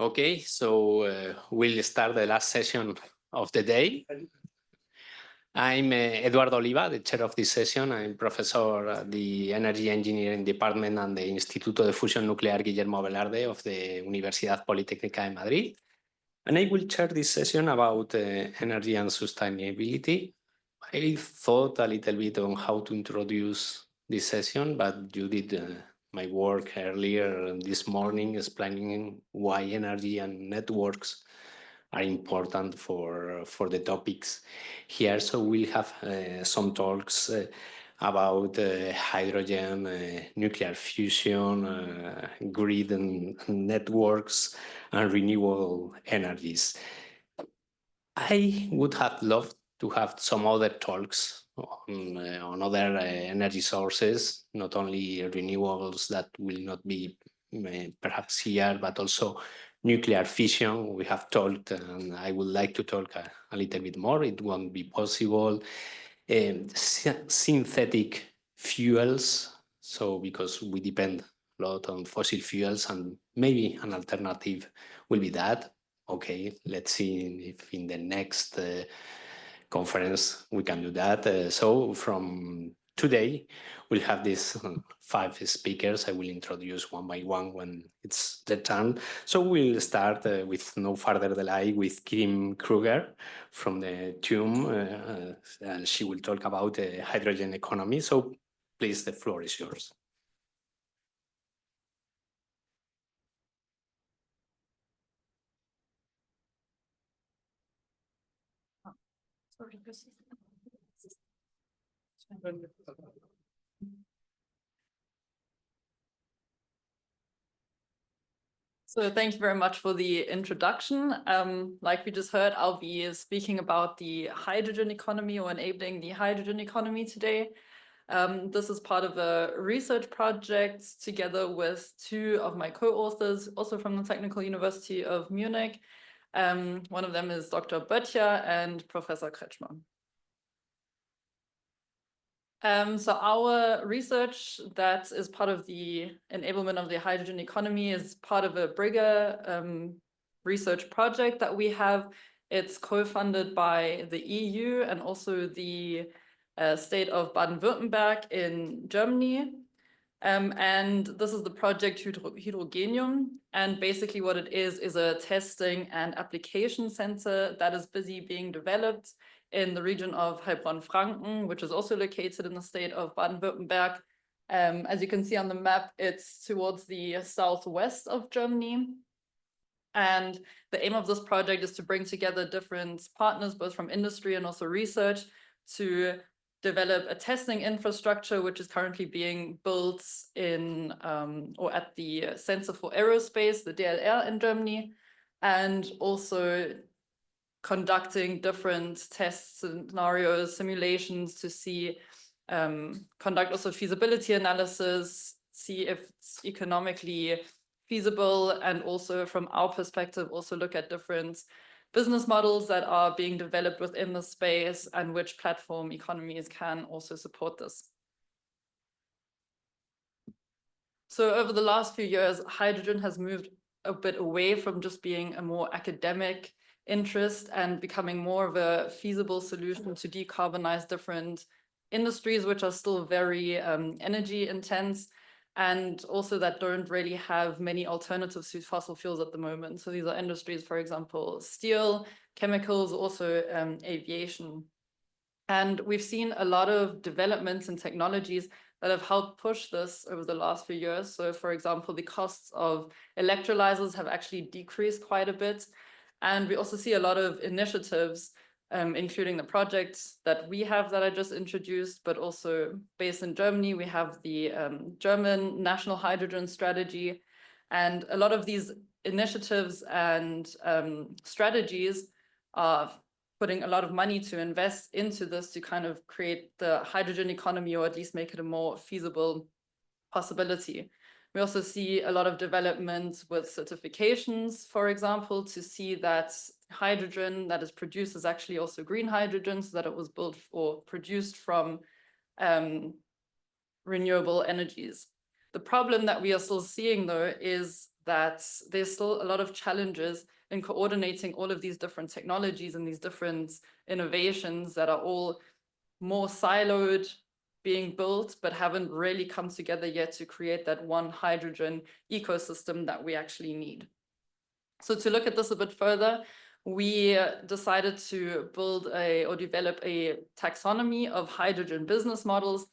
Okay, so we'll start the last session of the day. I'm Eduardo Oliva, the chair of this session. I'm professor at the Energy Engineering Department and the Instituto de Fusión Nuclear Guillermo Velarde of the Universidad Politécnica de Madrid. And I will chair this session about energy and sustainability. I thought a little bit on how to introduce this session, but you did my work earlier this morning explaining why energy and networks are important for the topics here. So we'll have some talks about hydrogen, nuclear fusion, grid and networks, and renewable energies. I would have loved to have some other talks on other energy sources, not only renewables that will not be perhaps here, but also nuclear fission. We have talked, and I would like to talk a little bit more. It won't be possible. Synthetic fuels, so because we depend a lot on fossil fuels, and maybe an alternative will be that. Okay, let's see if in the next conference we can do that. So from today, we'll have these 5 speakers. I will introduce one by one when it's the turn. So we'll start with no further delay with Kim Krüger from the TUM, and she will talk about the hydrogen economy. So please, the floor is yours. So thank you very much for the introduction. Like we just heard, I'll be speaking about the hydrogen economy or enabling the hydrogen economy today. This is part of a research project together with 2 of my co-authors, also from the Technical University of Munich. One of them is Dr. Böttcher and Professor Kretschmer. So our research that is part of the enablement of the hydrogen economy is part of a bigger research project that we have. It's co-funded by the EU and also the state of Baden-Württemberg in Germany. And this is the project Hydrogenium. And basically what it is a testing and application center that is busy being developed in the region of Heilbronn-Franken, which is also located in the state of Baden-Württemberg. As you can see on the map, it's towards the southwest of Germany. And the aim of this project is to bring together different partners, both from industry and also research, to develop a testing infrastructure, which is currently being built in or at the Center for Aerospace, the DLR in Germany, and also conducting different test scenarios, simulations to see, conduct also feasibility analysis, see if it's economically feasible, and also from our perspective, also look at different business models that are being developed within the space and which platform economies can also support this. So over the last few years, hydrogen has moved a bit away from just being a more academic interest and becoming more of a feasible solution to decarbonize different industries, which are still very energy intense, and also that don't really have many alternatives to fossil fuels at the moment. So these are industries, for example, steel, chemicals, also aviation. And we've seen a lot of developments and technologies that have helped push this over the last few years. So for example, the costs of electrolyzers have actually decreased quite a bit. And we also see a lot of initiatives, including the projects that we have that I just introduced, but also based in Germany, we have the German National Hydrogen Strategy. And a lot of these initiatives and strategies are putting a lot of money to invest into this to kind of create the hydrogen economy, or at least make it a more feasible possibility. We also see a lot of development with certifications, for example, to see that hydrogen that is produced is actually also green hydrogen, so that it was built or produced from renewable energies. The problem that we are still seeing, though, is that there's still a lot of challenges in coordinating all of these different technologies and these different innovations that are all more siloed, being built, but haven't really come together yet to create that one hydrogen ecosystem that we actually need. So to look at this a bit further, we decided to build or develop a taxonomy of hydrogen business models.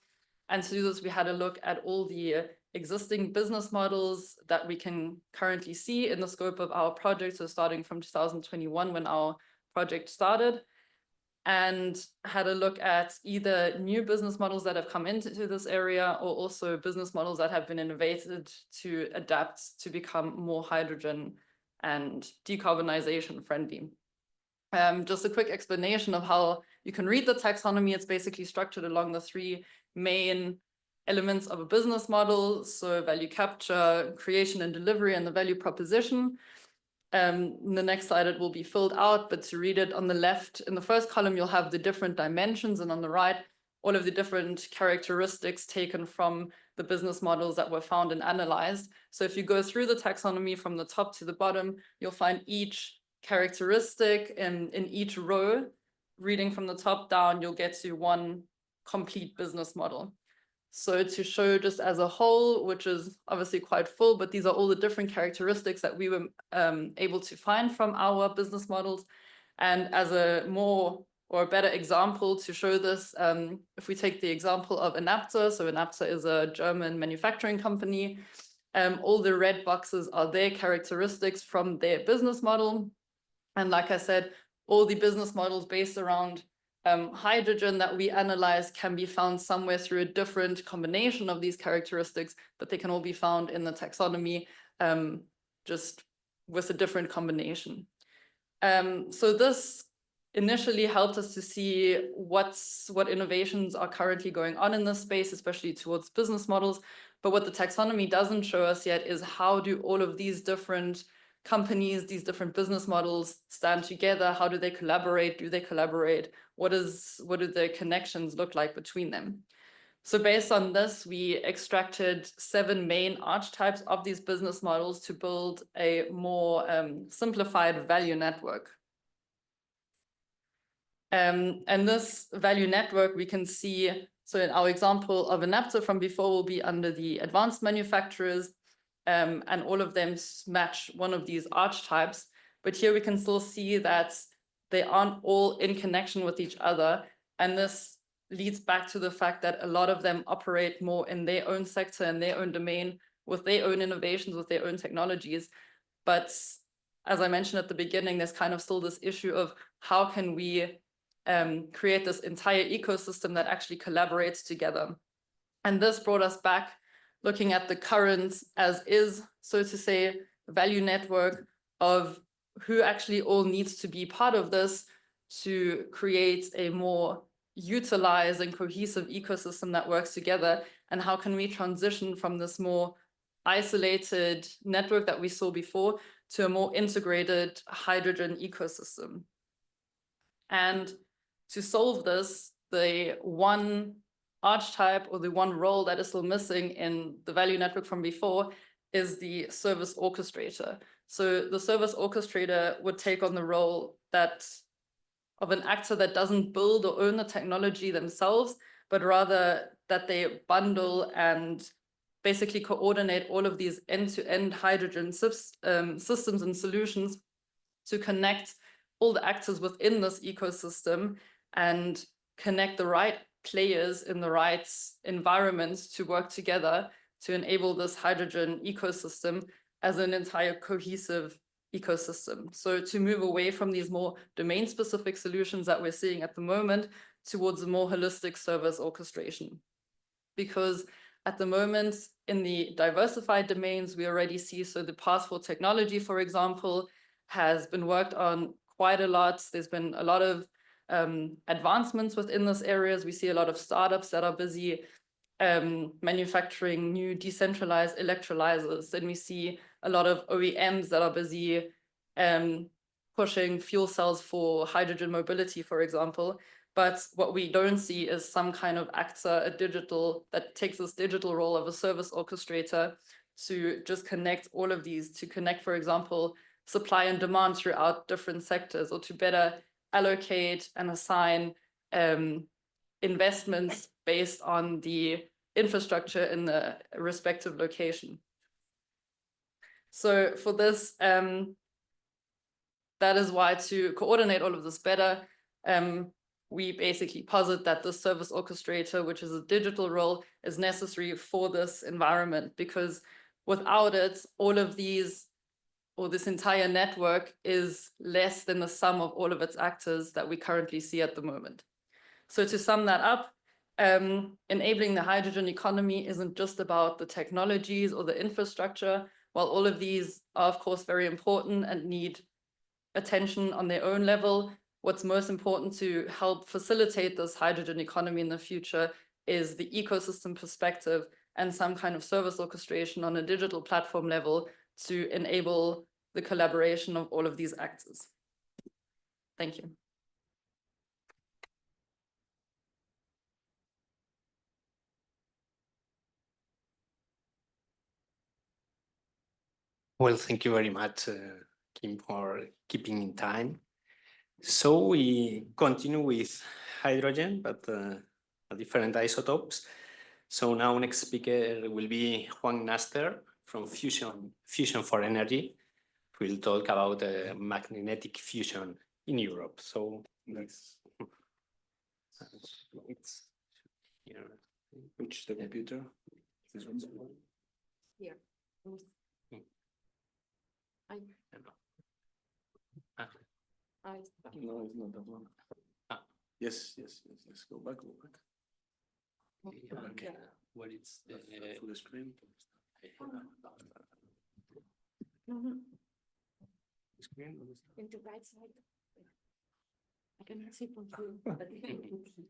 And to do this, we had a look at all the existing business models that we can currently see in the scope of our project. So starting from 2021, when our project started, and had a look at either new business models that have come into this area or also business models that have been innovated to adapt to become more hydrogen and decarbonization friendly. Just a quick explanation of how you can read the taxonomy. It's basically structured along the three main elements of a business model. So value capture, creation and delivery, and the value proposition. In the next slide, it will be filled out, but to read it on the left, in the first column, you'll have the different dimensions, and on the right, all of the different characteristics taken from the business models that were found and analyzed. So if you go through the taxonomy from the top to the bottom, you'll find each characteristic in each row. Reading from the top down, you'll get to one complete business model. So to show just as a whole, which is obviously quite full, but these are all the different characteristics that we were able to find from our business models. And as a more or a better example to show this, if we take the example of Enapter, so Enapter is a German manufacturing company, all the red boxes are their characteristics from their business model. And like I said, all the business models based around hydrogen that we analyze can be found somewhere through a different combination of these characteristics, but they can all be found in the taxonomy just with a different combination. So this initially helped us to see what innovations are currently going on in this space, especially towards business models. But what the taxonomy doesn't show us yet is how do all of these different companies, these different business models stand together? How do they collaborate? Do they collaborate? What do their connections look like between them? So based on this, we extracted 7 main archetypes of these business models to build a more simplified value network. And this value network we can see, so in our example of Enapter from before will be under the advanced manufacturers, and all of them match one of these archetypes. But here we can still see that they aren't all in connection with each other. And this leads back to the fact that a lot of them operate more in their own sector, in their own domain, with their own innovations, with their own technologies. But as I mentioned at the beginning, there's kind of still this issue of how can we create this entire ecosystem that actually collaborates together. And this brought us back looking at the current as is, so to say, value network of who actually all needs to be part of this to create a more utilized and cohesive ecosystem that works together, and how can we transition from this more isolated network that we saw before to a more integrated hydrogen ecosystem. And to solve this, the one archetype or the one role that is still missing in the value network from before is the service orchestrator. So the service orchestrator would take on the role of an actor that doesn't build or own the technology themselves, but rather that they bundle and basically coordinate all of these end-to-end hydrogen systems and solutions to connect all the actors within this ecosystem and connect the right players in the right environments to work together to enable this hydrogen ecosystem as an entire cohesive ecosystem. So to move away from these more domain-specific solutions that we're seeing at the moment towards a more holistic service orchestration. Because at the moment, in the diversified domains, we already see, so the path for technology, for example, has been worked on quite a lot. There's been a lot of advancements within those areas. We see a lot of startups that are busy manufacturing new decentralized electrolyzers. Then we see a lot of OEMs that are busy pushing fuel cells for hydrogen mobility, for example. But what we don't see is some kind of actor, that takes this digital role of a service orchestrator to just connect all of these, to connect, for example, supply and demand throughout different sectors, or to better allocate and assign investments based on the infrastructure in the respective location. So for this, that is why, to coordinate all of this better, we basically posit that the service orchestrator, which is a digital role, is necessary for this environment, because without it, all of these, or this entire network, is less than the sum of all of its actors that we currently see at the moment. So to sum that up, enabling the hydrogen economy isn't just about the technologies or the infrastructure. While all of these are, of course, very important and need attention on their own level, what's most important to help facilitate this hydrogen economy in the future is the ecosystem perspective and some kind of service orchestration on a digital platform level to enable the collaboration of all of these actors. Thank you. Well, thank you very much, Kim, for keeping in time. So we continue with hydrogen, but different isotopes. So now next speaker will be Juan Knaster from Fusion for Energy. We'll talk about magnetic fusion in Europe. So let's. It's here. Which the computer? This one's Here. No, it's not that one. Yes. Go back. Okay. What is the full screen? Screen? In the right side. I cannot see from here, but you can see.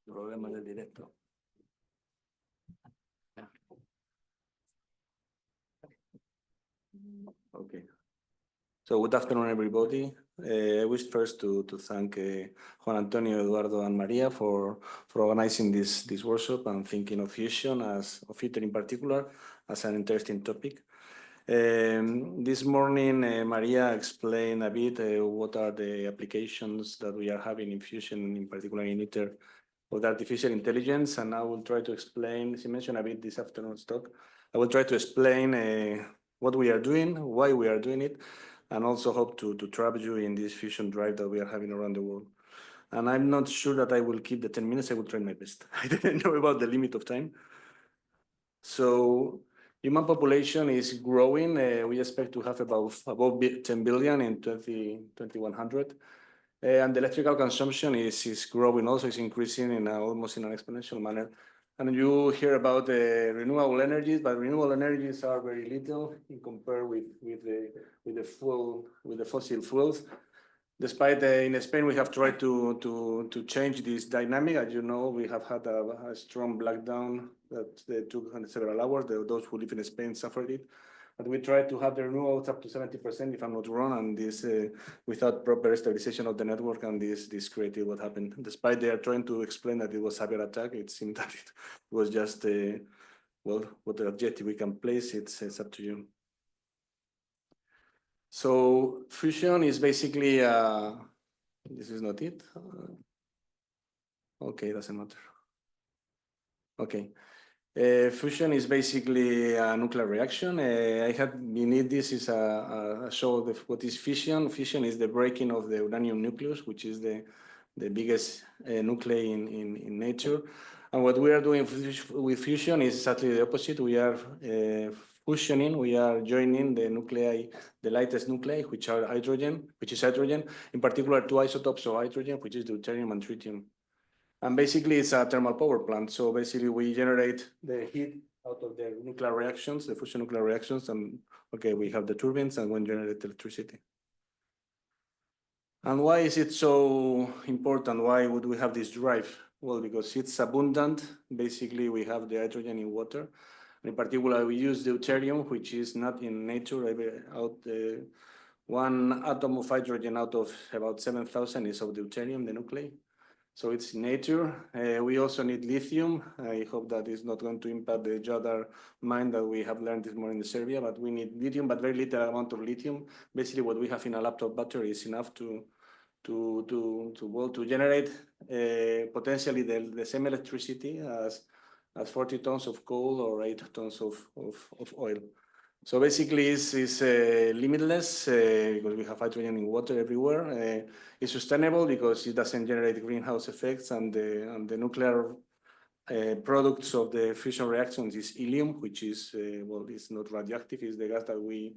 Problema del directo. Okay. So good afternoon, everybody. I wish first to thank Juan Antonio, Eduardo, and Maria for organizing this workshop and thinking of fusion, of ITER in particular, as an interesting topic. This morning, Maria explained a bit what are the applications that we are having in fusion, in particular in ITER, of artificial intelligence, and I will try to explain. She mentioned a bit this afternoon's talk. I will try to explain what we are doing, why we are doing it, and also hope to trap you in this fusion drive that we are having around the world. And I'm not sure that I will keep the 10 minutes. I will try my best. I didn't know about the limit of time. So human population is growing. We expect to have above 10 billion in 2100. And the electrical consumption is growing also, is increasing in almost in an exponential manner. And you hear about renewable energies, but renewable energies are very little in compare with the fossil fuels. Despite in Spain, we have tried to change this dynamic. As you know, we have had a strong blackdown that took several hours. Those who live in Spain suffered it. But we tried to have the renewables up to 70%, if I'm not wrong, and this without proper stabilization of the network, and this created what happened. Despite they are trying to explain that it was a cyber attack, it seemed that it was just well, what adjective we can place, it's up to you. So fusion is basically this is not it. Okay, doesn't matter. Okay. Fusion is basically a nuclear reaction. I had beneath this is a show of what is fission. Fission is the breaking of the uranium nucleus, which is the biggest nuclei in nature. And what we are doing with fusion is exactly the opposite. We are fusioning, we are joining the nuclei, the lightest nuclei, which is hydrogen, in particular two isotopes of hydrogen, which is deuterium and tritium. And basically, it's a thermal power plant. So basically, we generate the heat out of the nuclear reactions, the fusion nuclear reactions, and okay, we have the turbines and we generate electricity. And why is it so important? Why would we have this drive? Well, because it's abundant. Basically, we have the hydrogen in water. And in particular, we use deuterium, which is not in nature. One atom of hydrogen out of about 7,000 is of deuterium, the nuclei. So it's in nature. We also need lithium. I hope that is not going to impact the Ghaddar mine that we have learned this morning in Serbia, but we need lithium, but very little amount of lithium. Basically, what we have in a laptop battery is enough to generate potentially the same electricity as 40 tons of coal or 8 tons of oil. So basically, it's limitless because we have hydrogen in water everywhere. It's sustainable because it doesn't generate greenhouse effects, and the nuclear products of the fusion reactions is helium, which is well, it's not radioactive. It's the gas that we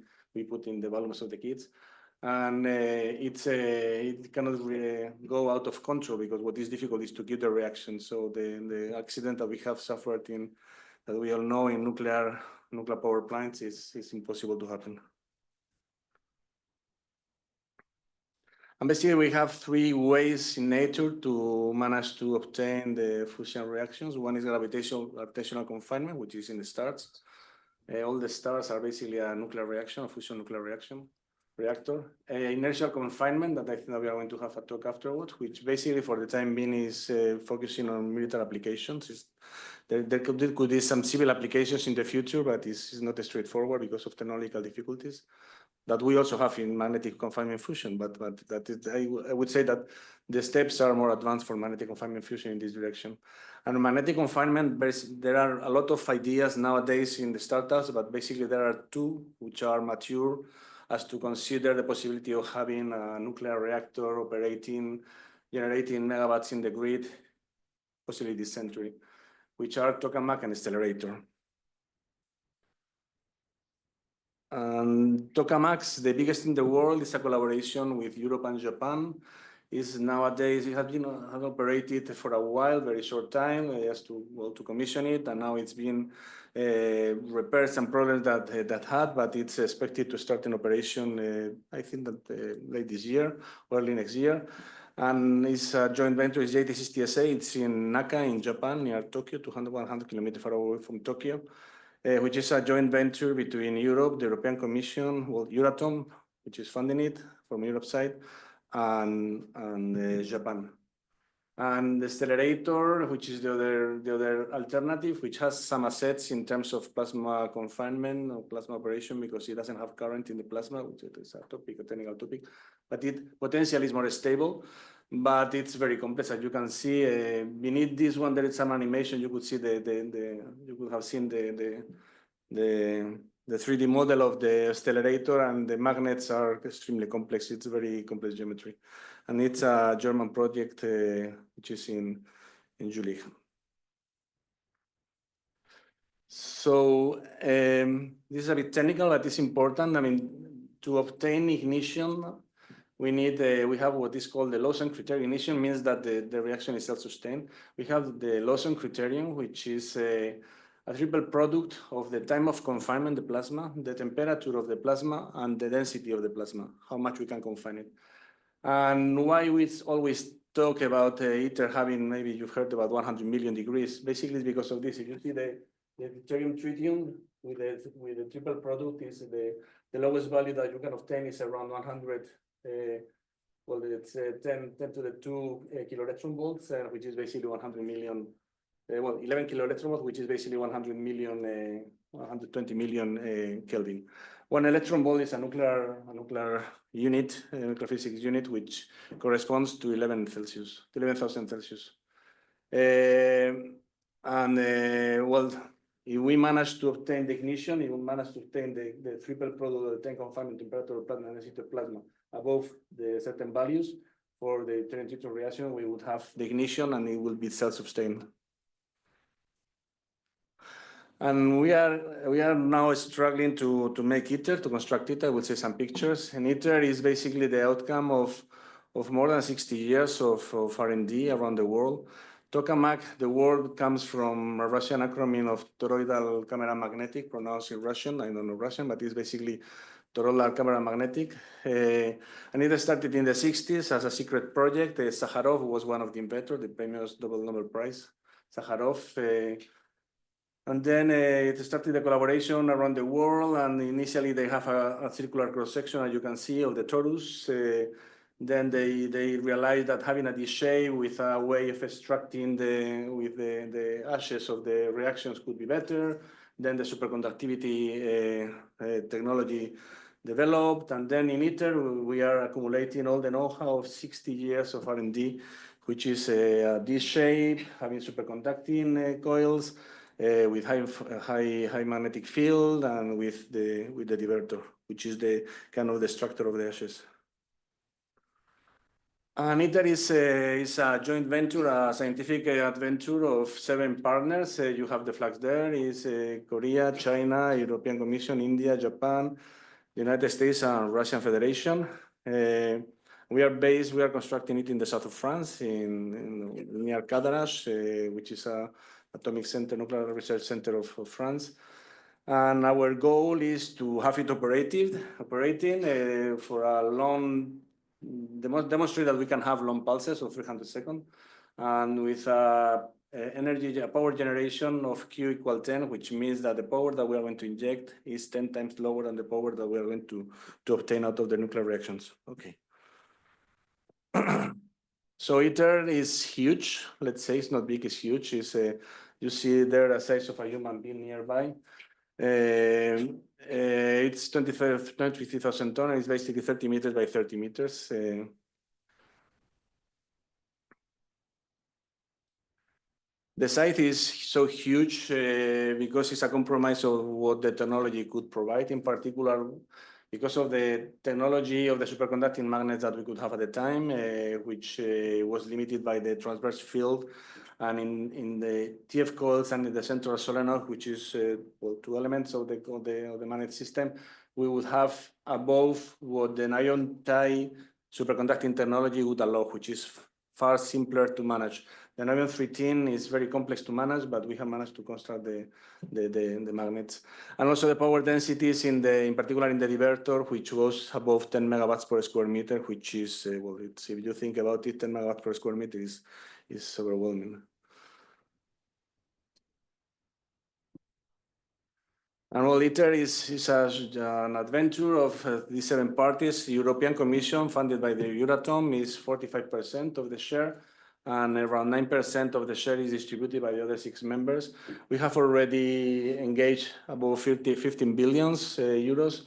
put in the balloons of the kids, and it cannot go out of control because what is difficult is to give the reaction. So the accident that we have suffered in, that we all know, in nuclear power plants is impossible to happen. And basically, we have 3 ways in nature to manage to obtain the fusion reactions. One is gravitational confinement, which is in the stars. All the stars are basically a nuclear reaction, a fusion nuclear reactor. Inertial confinement, that I think that we are going to have a talk afterwards, which basically for the time being is focusing on military applications. There could be some civil applications in the future, but it's not straightforward because of technological difficulties that we also have in magnetic confinement fusion. But I would say that the steps are more advanced for magnetic confinement fusion in this direction. And magnetic confinement, there are a lot of ideas nowadays in the startups, but basically there are 2 which are mature as to consider the possibility of having a nuclear reactor operating, generating megawatts in the grid, possibly this century, which are tokamak and stellarator. And tokamaks, the biggest in the world, is a collaboration with Europe and Japan. Nowadays, it has been operated for a while, very short time, just to commission it, and now it's been repaired some problems that had, but it's expected to start in operation, I think that late this year, early next year. And it's a joint venture, it's JTC TSA, it's in Naka in Japan, near Tokyo, 100 kilometers far away from Tokyo, which is a joint venture between Europe, the European Commission, well, Euratom, which is funding it from Europe side, and Japan. And the stellarator, which is the other alternative, which has some assets in terms of plasma confinement or plasma operation, because it doesn't have current in the plasma, which is a technical topic, but it potentially is more stable, but it's very complex. As you can see, beneath this one, there is some animation. You could see you could have seen the 3D model of the stellarator, and the magnets are extremely complex. It's very complex geometry. And it's a German project, which is in Jülich. So this is a bit technical, but it's important. I mean, to obtain ignition, we have what is called the Lawson criterion. Ignition means that the reaction is self-sustained. We have the Lawson criterion, which is a triple product of the time of confinement, the plasma, the temperature of the plasma, and the density of the plasma, how much we can confine it. And why we always talk about ITER having, maybe you've heard about 100 million degrees, basically it's because of this. If you see the deuterium tritium with the triple product, is the lowest value that you can obtain is around 100, well, it's 10 to the 2 kiloelectron volts, which is basically 100 million, well, 11 kiloelectron volts, which is basically 100 million, 120 million Kelvin. 1 electron volt is a nuclear unit, nuclear physics unit, which corresponds to 11,000 Celsius. Well, if we manage to obtain the ignition, if we manage to obtain the triple product of the 10 confinement temperature of plasma and density of plasma above the certain values for the deuterium reaction, we would have the ignition and it will be self-sustained. And we are now struggling to make ITER, to construct ITER. I will say some pictures. And ITER is basically the outcome of more than 60 years of R&D around the world. Tokamak, the word comes from a Russian acronym of toroidal camera magnetic, pronounced in Russian. I don't know Russian, but it's basically toroidal camera magnetic. And it started in the 60s as a secret project. Sakharov was one of the inventors, the famous Nobel Prize, Sakharov. And then it started a collaboration around the world. And initially they have a circular cross-section, as you can see, of the torus. Then they realized that having a dish shape with a way of extracting the ashes of the reactions could be better. Then the superconductivity technology developed, and then in ITER we are accumulating all the know-how of 60 years of R&D, which is a dish shape, having superconducting coils with high magnetic field, and with the divertor, which is the kind of the structure of the ashes. And ITER is a joint venture, a scientific adventure of 7 partners. You have the flags there. Is Korea, China, European Commission, India, Japan, United States, and Russian Federation. We are constructing it in the south of France, near Cadarache, which is a atomic center, nuclear research center of France. And our goal is to have it operating for a long, demonstrate that we can have long pulses of 300 seconds, and with power generation of Q equal 10, which means that the power that we are going to inject is 10 times lower than the power that we are going to obtain out of the nuclear reactions. Okay. So ITER is huge. Let's say it's not big, it's huge. You see there a size of a human being nearby. It's 23,000 tons. It's basically 30 meters by 30 meters. The site is so huge because it's a compromise of what the technology could provide, in particular because of the technology of the superconducting magnets that we could have at the time, which was limited by the transverse field. And in the TF coils and in the central solenoid, which is 2 elements of the magnet system, we would have above what the ion tie superconducting technology would allow, which is far simpler to manage. The ion 310 is very complex to manage, but we have managed to construct the magnets. And also the power densities in particular in the divertor, which was above 10 megawatts per square meter, which is, well, if you think about it, 10 megawatts per square meter is overwhelming. And well, ITER is an adventure of these 7 parties. The European Commission, funded by the Euratom, is 45% of the share, and around 9% of the share is distributed by the other 6 members. We have already engaged about 15 billion euros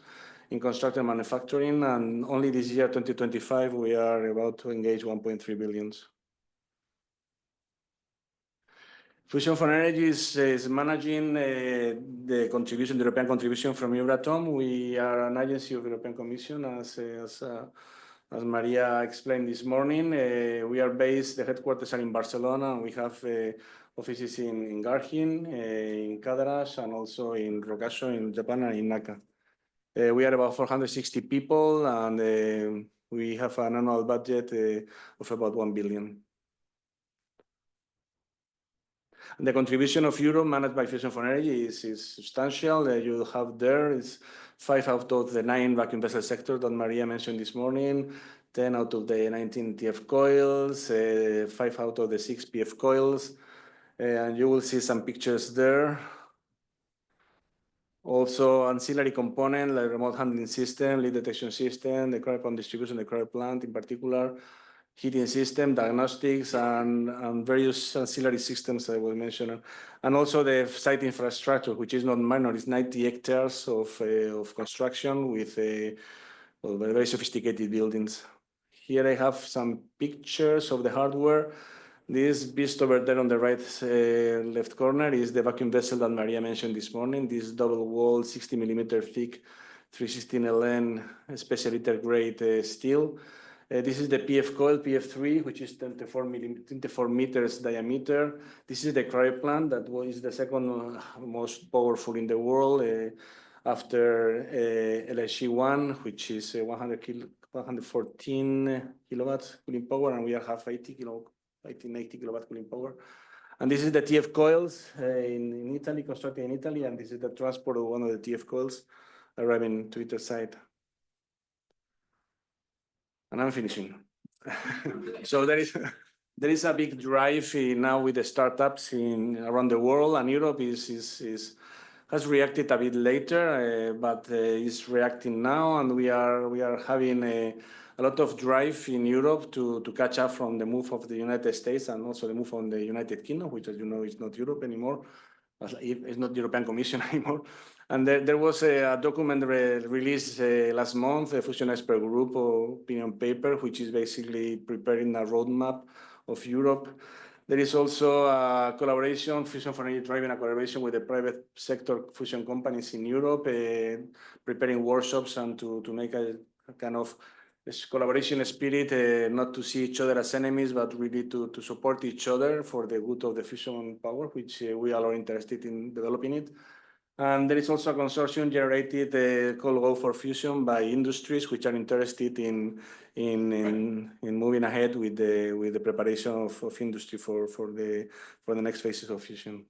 in construction manufacturing, and only this year, 2025, we are about to engage 1.3 billion. Fusion for Energy is managing the European contribution from Euratom. We are an agency of the European Commission, as Maria explained this morning. We are based, the headquarters are in Barcelona, and we have offices in Garchin, in Cadarache, and also in Rocasso in Japan, and in Naka. We are about 460 people, and we have an annual budget of about 1 billion. The contribution of Europe managed by Fusion for Energy is substantial. You have there is 5 out of the 9 vacuum vessel sectors that Maria mentioned this morning, 10 out of the 19 TF coils, 5 out of the 6 PF coils, and you will see some pictures there. Also ancillary component like remote handling system, leak detection system, the cryo pump distribution, the cryo plant in particular, heating system, diagnostics, and various ancillary systems I will mention. And also the site infrastructure, which is not minor, it's 90 hectares of construction with very sophisticated buildings. Here I have some pictures of the hardware. This beast over there on the right left corner is the vacuum vessel that Maria mentioned this morning. This double wall, 60 millimeter thick, 316 LN special ITER grade steel. This is the PF coil, PF3, which is 24 meters diameter. This is the cryo plant that is the second most powerful in the world after LHC1, which is 114 kilowatts cooling power, and we have 80 kilowatt cooling power. And this is the TF coils in Italy, constructed in Italy, and this is the transport of one of the TF coils arriving to ITER site. And I'm finishing. So there is a big drive now with the startups around the world, and Europe has reacted a bit later, but is reacting now, and we are having a lot of drive in Europe to catch up from the move of the United States and also the move on the United Kingdom, which, as you know, is not Europe anymore. It's not the European Commission anymore. And there was a document released last month, a Fusion Expert Group opinion paper, which is basically preparing a roadmap of Europe. There is also a collaboration, Fusion for Energy driving a collaboration with the private sector fusion companies in Europe, preparing workshops and to make a kind of this collaboration spirit, not to see each other as enemies, but really to support each other for the good of the fusion power, which we all are interested in developing it. And there is also a consortium generated called Go for Fusion by industries which are interested in moving ahead with the preparation of industry for the next phases of fusion.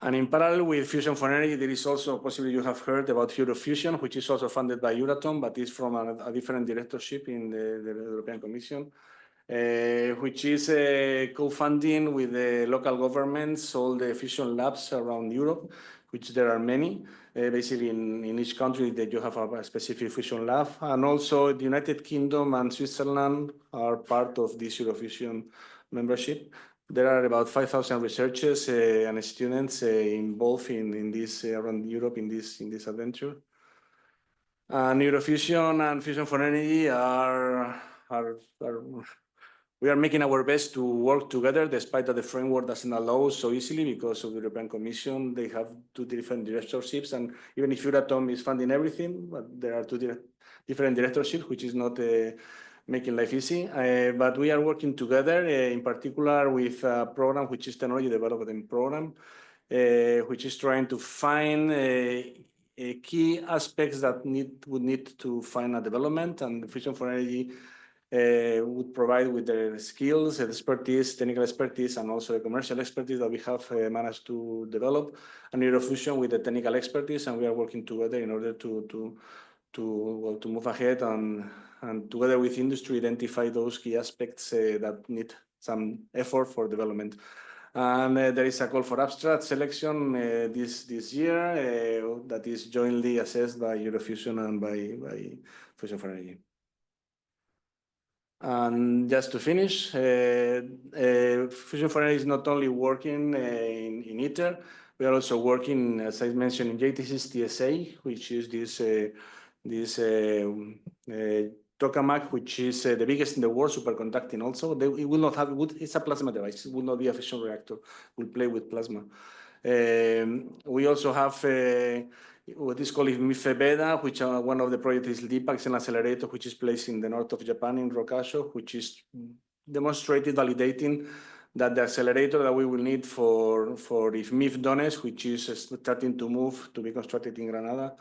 And in parallel with Fusion for Energy, there is also possibly you have heard about Eurofusion, which is also funded by Euratom, but is from a different directorship in the European Commission, which is co-funding with the local governments, all the fusion labs around Europe, which there are many. Basically, in each country that you have a specific fusion lab, and also the United Kingdom and Switzerland are part of this Eurofusion membership. There are about 5,000 researchers and students involved in this around Europe in this adventure. And Eurofusion and Fusion for Energy we are making our best to work together, despite that the framework doesn't allow so easily because of the European Commission. They have two different directorships, and even if Euratom is funding everything, but there are two different directorships, which is not making life easy. But we are working together, in particular with a program which is Technology Development Program, which is trying to find key aspects that would need to find a development, and Fusion for Energy would provide with the skills, expertise, technical expertise, and also the commercial expertise that we have managed to develop, and Eurofusion with the technical expertise, and we are working together in order to move ahead and together with industry identify those key aspects that need some effort for development. And there is a call for abstract selection this year that is jointly assessed by Eurofusion and by Fusion for Energy. And just to finish, Fusion for Energy is not only working in ITER, we are also working, as I mentioned, in JTC's TSA, which is this tokamak, which is the biggest in the world, superconducting also. It will not have, it's a plasma device, it will not be a fission reactor, it will play with plasma. We also have what is called MIFE-BEDA, which one of the projects is LIPA, it's an accelerator which is placed in the north of Japan in Rokasho, which is demonstrated, validating that the accelerator that we will need for if MIF Dones, which is starting to move to be constructed in Granada,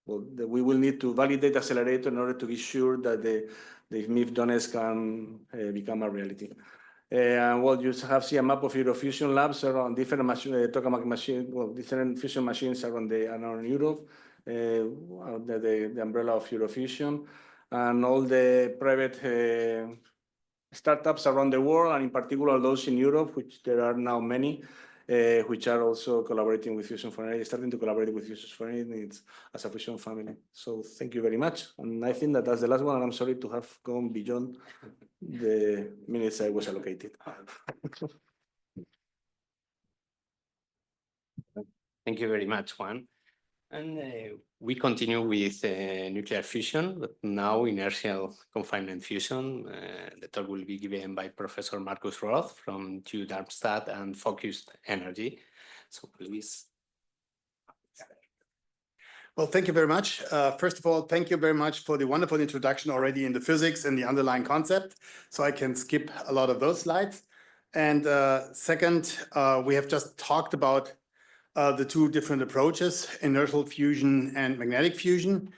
we will need to validate the accelerator in order to be sure that the MIF Dones can become a reality. And what you have seen a map of Eurofusion labs around different tokamak machines, different fusion machines around Europe, the umbrella of Eurofusion, and all the private startups around the world, and in particular those in Europe, which there are now many, which are also collaborating with Fusion for Energy, starting to collaborate with Fusion for Energy as a fusion family. So thank you very much. And I think that that's the last one, and I'm sorry to have gone beyond the minutes I was allocated. Thank you very much, Juan. And we continue with nuclear fusion, but now inertial confinement fusion. The talk will be given by Professor Markus Roth from TU Darmstadt and Focused Energy. So please. Well, thank you very much. First of all, thank you very much for the wonderful introduction already in the physics and the underlying concept. So I can skip a lot of those slides. And second, we have just talked about the two different approaches, inertial fusion and magnetic fusion.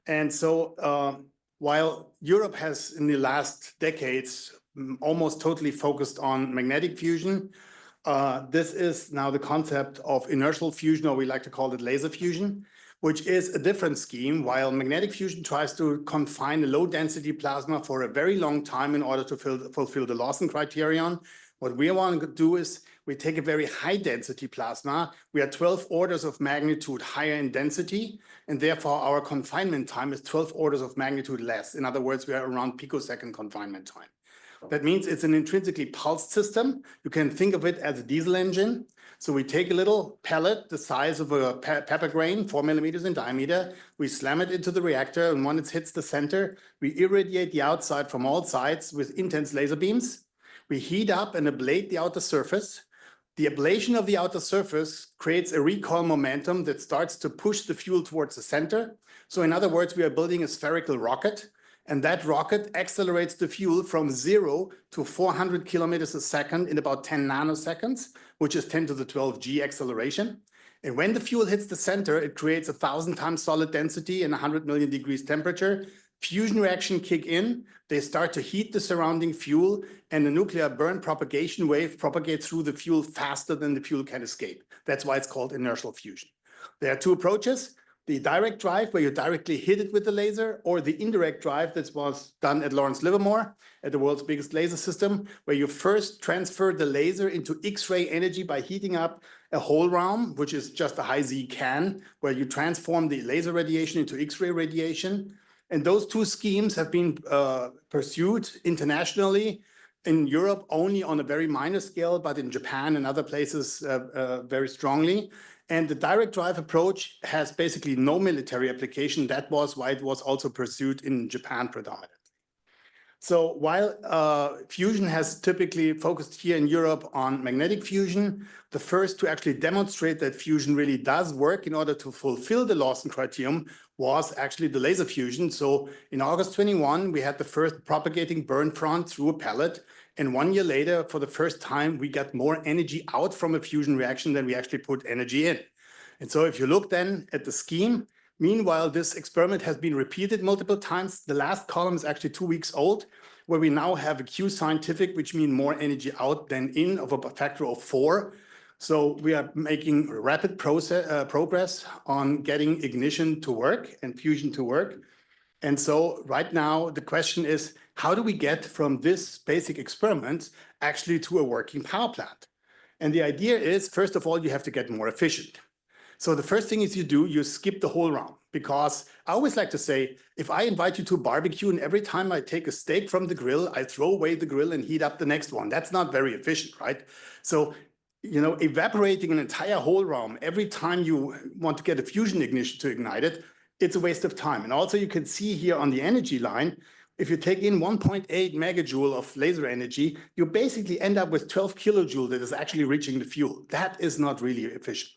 And so while Europe has in the last decades almost totally focused on magnetic fusion, This is now the concept of inertial fusion, or we like to call it laser fusion, which is a different scheme. While magnetic fusion tries to confine a low density plasma for a very long time in order to fulfill the Lawson criterion, what we want to do is we take a very high density plasma. We are 12 orders of magnitude higher in density, and therefore our confinement time is 12 orders of magnitude less. In other words, we are around picosecond confinement time. That means it's an intrinsically pulsed system. You can think of it as a diesel engine. So we take a little pellet the size of a pepper grain, 4 millimeters in diameter. We slam it into the reactor, and when it hits the center, we irradiate the outside from all sides with intense laser beams. We heat up and ablate the outer surface. The ablation of the outer surface creates a recoil momentum that starts to push the fuel towards the center. So in other words, we are building a spherical rocket, and that rocket accelerates the fuel from 0 to 400 kilometers a second in about 10 nanoseconds, which is 10 to the 12 G acceleration. And when the fuel hits the center, it creates 1,000 times solid density and 100 million degrees temperature. Fusion reaction kick in, they start to heat the surrounding fuel, and the nuclear burn propagation wave propagates through the fuel faster than the fuel can escape. That's why it's called inertial fusion. There are two approaches: the direct drive, where you directly hit it with the laser, or the indirect drive that was done at Lawrence Livermore, at the world's biggest laser system, where you first transfer the laser into X-ray energy by heating up a hole round, which is just a high Z can, where you transform the laser radiation into X-ray radiation. And those two schemes have been pursued internationally, in Europe only on a very minor scale, but in Japan and other places very strongly. And the direct drive approach has basically no military application. That was why it was also pursued in Japan predominantly. So while fusion has typically focused here in Europe on magnetic fusion, the first to actually demonstrate that fusion really does work in order to fulfill the Lawson criterion was actually the laser fusion. So in August 21, we had the first propagating burn front through a pellet. And 1 year later, for the first time, we got more energy out from a fusion reaction than we actually put energy in. And so if you look then at the scheme, meanwhile, this experiment has been repeated multiple times. The last column is actually 2 weeks old, where we now have a Q scientific, which means more energy out than in of a factor of 4. So we are making rapid progress on getting ignition to work and fusion to work. And so right now, the question is, how do we get from this basic experiment actually to a working power plant? And the idea is, first of all, you have to get more efficient. So the first thing is you skip the whole round, because I always like to say, if I invite you to a barbecue and every time I take a steak from the grill, I throw away the grill and heat up the next one, that's not very efficient, right? So, evaporating an entire whole round every time you want to get a fusion ignition to ignite it, it's a waste of time. And also you can see here on the energy line, if you take in 1.8 megajoule of laser energy, you basically end up with 12 kilojoule that is actually reaching the fuel. That is not really efficient.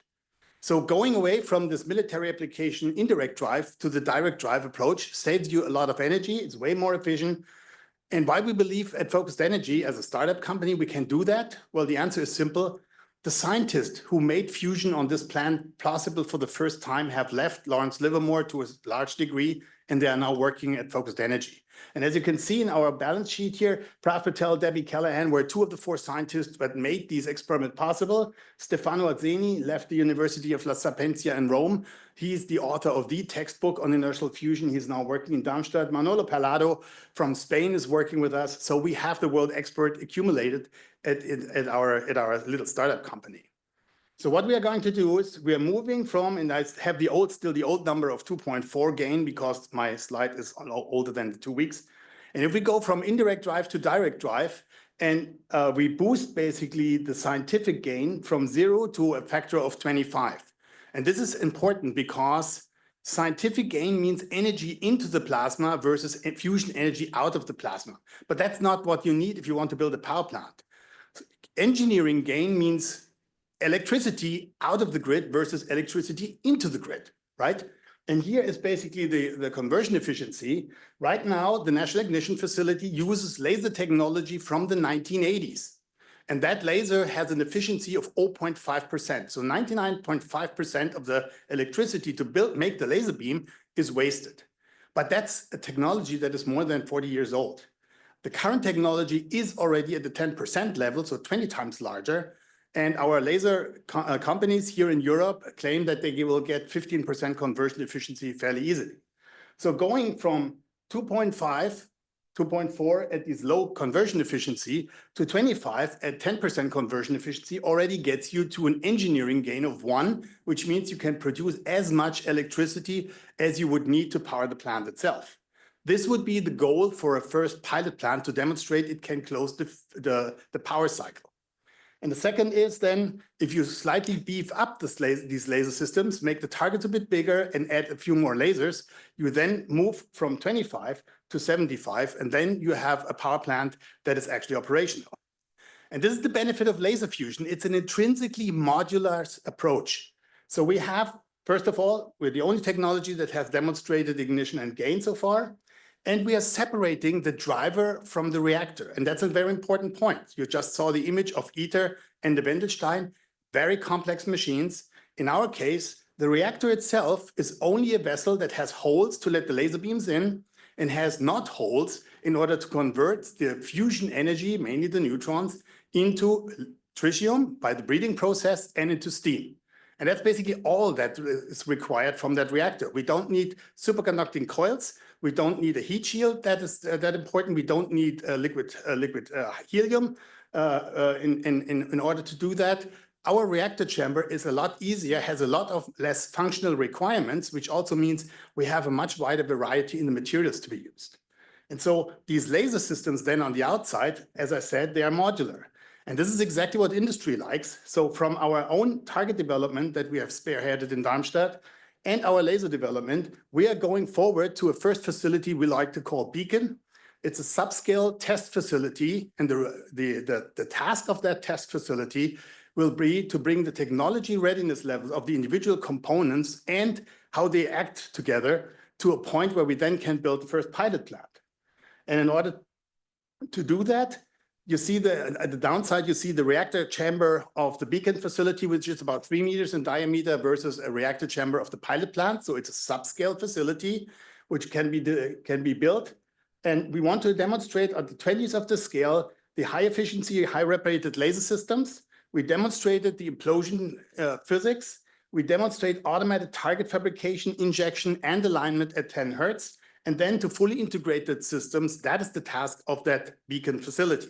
So going away from this military application indirect drive to the direct drive approach saves you a lot of energy. It's way more efficient. And why we believe at Focused Energy as a startup company we can do that? Well, the answer is simple. The scientists who made fusion on this plant possible for the first time have left Lawrence Livermore to a large degree, and they are now working at Focused Energy. And as you can see in our balance sheet here, Prav Patel, Debbie Callahan were 2 of the 4 scientists that made these experiments possible. Stefano Azzeni left the University of La Sapienza in Rome. He's the author of the textbook on inertial fusion. He's now working in Darmstadt. Manolo Palado from Spain is working with us. So we have the world expert accumulated at our little startup company. So what we are going to do is we are moving from, and I have still the old number of 2.4 gain because my slide is older than the 2 weeks. And if we go from indirect drive to direct drive, and we boost basically the scientific gain from 0 to a factor of 25. And this is important because scientific gain means energy into the plasma versus fusion energy out of the plasma. But that's not what you need if you want to build a power plant. Engineering gain means electricity out of the grid versus electricity into the grid, right? And here is basically the conversion efficiency. Right now, the National Ignition Facility uses laser technology from the 1980s. And that laser has an efficiency of 0.5%. So 99.5% of the electricity to make the laser beam is wasted. But that's a technology that is more than 40 years old. The current technology is already at the 10% level, so 20 times larger. And our laser companies here in Europe claim that they will get 15% conversion efficiency fairly easily. So going from 2.5, 2.4 at this low conversion efficiency to 25 at 10% conversion efficiency already gets you to an engineering gain of 1, which means you can produce as much electricity as you would need to power the plant itself. This would be the goal for a first pilot plant to demonstrate it can close the power cycle. And the second is then, if you slightly beef up these laser systems, make the targets a bit bigger and add a few more lasers, you then move from 25 to 75, and then you have a power plant that is actually operational. And this is the benefit of laser fusion. It's an intrinsically modular approach. So we have, first of all, we're the only technology that has demonstrated ignition and gain so far. And we are separating the driver from the reactor. And that's a very important point. You just saw the image of ITER and the Wendelstein, very complex machines. In our case, the reactor itself is only a vessel that has holes to let the laser beams in and has not holes in order to convert the fusion energy, mainly the neutrons, into tritium by the breeding process and into steam. And that's basically all that is required from that reactor. We don't need superconducting coils. We don't need a heat shield that is that important. We don't need liquid helium in order to do that. Our reactor chamber is a lot easier, has a lot of less functional requirements, which also means we have a much wider variety in the materials to be used. And so these laser systems then on the outside, as I said, they are modular. And this is exactly what industry likes. So from our own target development that we have spearheaded in Darmstadt and our laser development, we are going forward to a first facility we like to call Beacon. It's a subscale test facility. And the task of that test facility will be to bring the technology readiness levels of the individual components and how they act together to a point where we then can build the first pilot plant. And in order to do that, you see at the downside, you see the reactor chamber of the Beacon facility, which is about 3 meters in diameter versus a reactor chamber of the pilot plant. So it's a subscale facility, which can be built. And we want to demonstrate at the 20th of the scale, the high efficiency, high reparated laser systems. We demonstrated the implosion physics. We demonstrate automated target fabrication, injection, and alignment at 10 Hertz. And then to fully integrated systems, that is the task of that Beacon facility.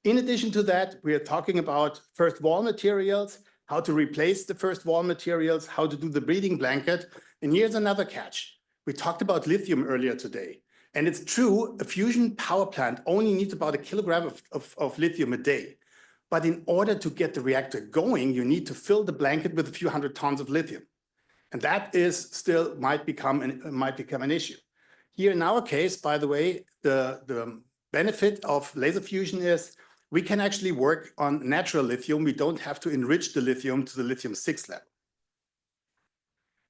In addition to that, we are talking about first wall materials, how to replace the first wall materials, how to do the breeding blanket. And here's another catch. We talked about lithium earlier today. And it's true, a fusion power plant only needs about 1 kilogram of lithium a day. But in order to get the reactor going, you need to fill the blanket with a few hundred tons of lithium. And that is still might become an issue. Here in our case, by the way, the benefit of laser fusion is we can actually work on natural lithium. We don't have to enrich the lithium to the lithium-6 level.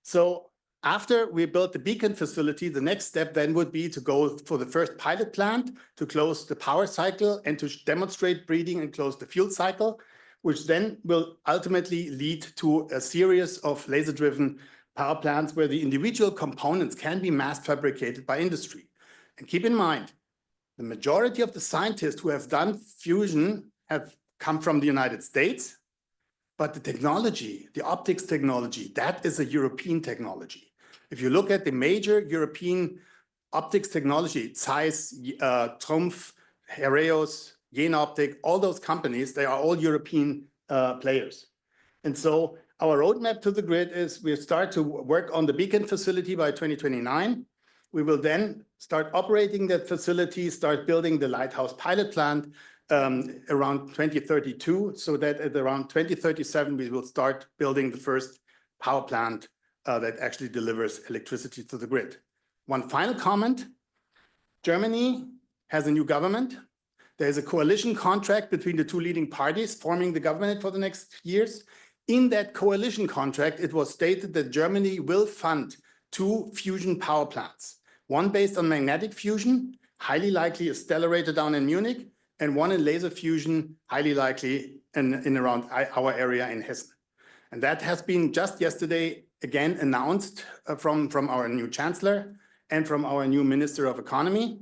So after we built the Beacon facility, the next step then would be to go for the first pilot plant to close the power cycle and to demonstrate breeding and close the fuel cycle, which then will ultimately lead to a series of laser-driven power plants where the individual components can be mass fabricated by industry. And keep in mind, the majority of the scientists who have done fusion have come from the United States, but the technology, the optics technology, that is a European technology. If you look at the major European optics technology, Zeiss, Trumpf, Heraeus, Jenoptik, all those companies, they are all European players. And so our roadmap to the grid is we start to work on the Beacon facility by 2029. We will then start operating that facility, start building the Lighthouse pilot plant around 2032, so that at around 2037, we will start building the first power plant that actually delivers electricity to the grid. One final comment, Germany has a new government. There's a coalition contract between the two leading parties forming the government for the next years. In that coalition contract, it was stated that Germany will fund 2 fusion power plants. One based on magnetic fusion, highly likely a stellarator down in Munich, and one in laser fusion, highly likely in around our area in Hessen. And that has been just yesterday again announced from our new chancellor and from our new Minister of Economy.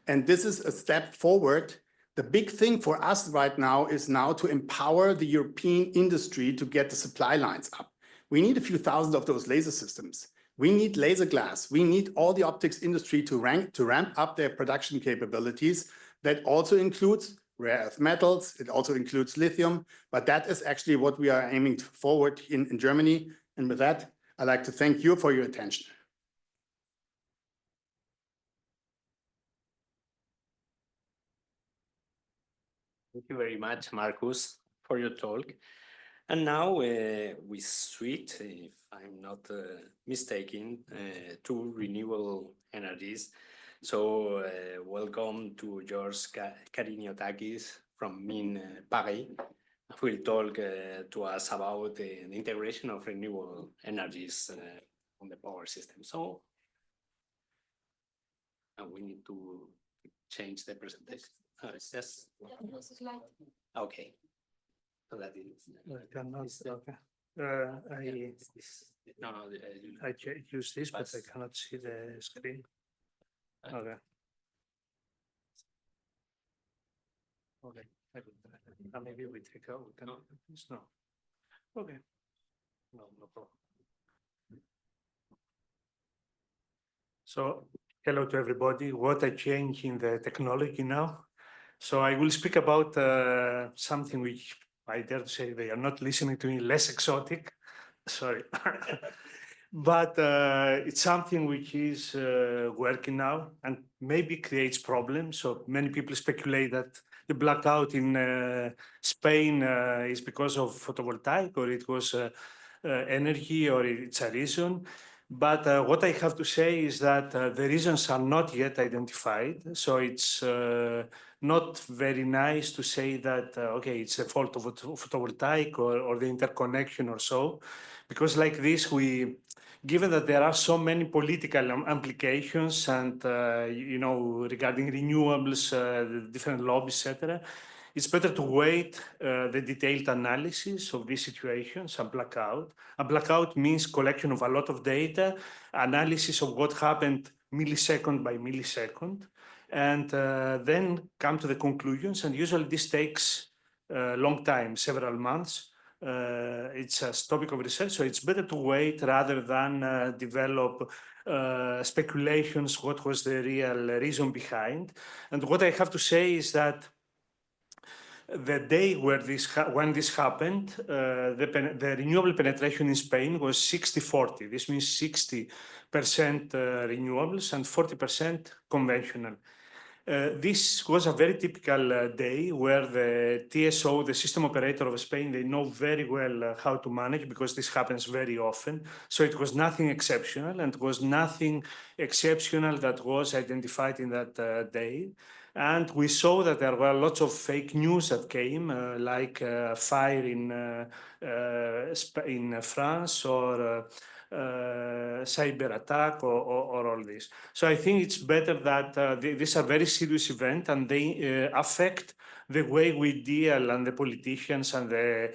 And this is a step forward The big thing for us right now is now to empower the European industry to get the supply lines up. We need a few thousand of those laser systems. We need laser glass. We need all the optics industry to ramp up their production capabilities. That also includes rare earth metals. It also includes lithium, but that is actually what we are aiming forward in Germany. And with that, I'd like to thank you for your attention. Thank you very much, Markus, for your talk. And now we switch, if I'm not mistaken, to renewable energies. So welcome to George Kariniotakis from Mines-PSL, who will talk to us about the integration of renewable energies on the power system. So we need to change the presentation. Yes. Okay. So that is. I use this, but I cannot see the screen. Okay. Okay. Maybe we take out. No. Okay. No problem. So, hello to everybody. What a change in the technology now. So I will speak about something which I dare to say they are not listening to me, less exotic. Sorry. But it's something which is working now and maybe creates problems. So many people speculate that the blackout in Spain is because of photovoltaic, or it was energy, or it's a reason. But what I have to say is that the reasons are not yet identified. So it's not very nice to say that, okay, it's the fault of photovoltaic or the interconnection or so. Because like this, given that there are so many political implications and, regarding renewables, the different lobbies, etc., it's better to wait the detailed analysis of these situations, a blackout. A blackout means collection of a lot of data, analysis of what happened millisecond by millisecond, and then come to the conclusions. And usually this takes a long time, several months. It's a topic of research, so it's better to wait rather than develop speculations, what was the real reason behind. And what I have to say is that the day when this happened, the renewable penetration in Spain was 60-40. This means 60% renewables and 40% conventional. This was a very typical day where the TSO, the system operator of Spain, they know very well how to manage, because this happens very often. So it was nothing exceptional, and it was nothing exceptional that was identified in that day. And we saw that there were lots of fake news that came, like fire in France, or cyber attack, or all this. So I think it's better that these are very serious events, and they affect the way we deal, and the politicians and the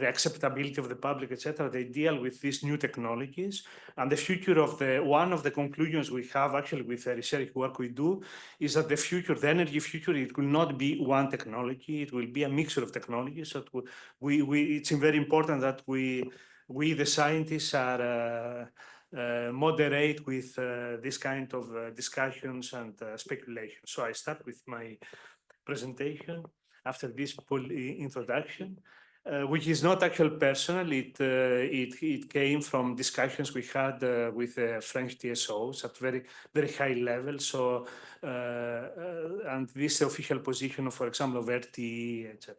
acceptability of the public, etc. They deal with these new technologies. And the future of one of the conclusions we have actually with the research work we do is that the future, the energy future, it will not be one technology. It will be a mixture of technologies. So it's very important that we the scientists are moderate with this kind of discussions and speculation. So I start with my presentation after this introduction, which is not actually personal. It came from discussions we had with French TSOs at very, very high level. So, and this is the official position of, for example, of RTE, etc.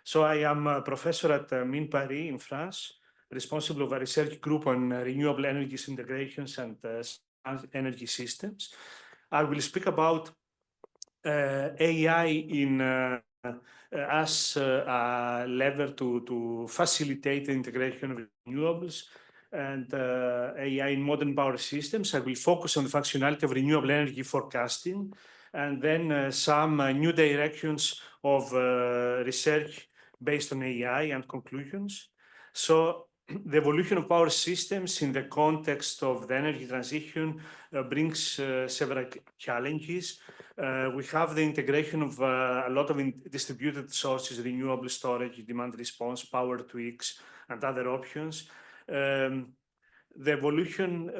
So I am a professor at Mines-PSL in France, responsible of a research group on renewable energies integrations and energy systems. I will speak about AI as a lever to facilitate the integration of renewables, and AI in modern power systems. I will focus on the functionality of renewable energy forecasting, and then some new directions of research based on AI and conclusions. So the evolution of power systems in the context of the energy transition brings several challenges. We have the integration of a lot of distributed sources, renewable storage, demand response, power tweaks, and other options. The evolution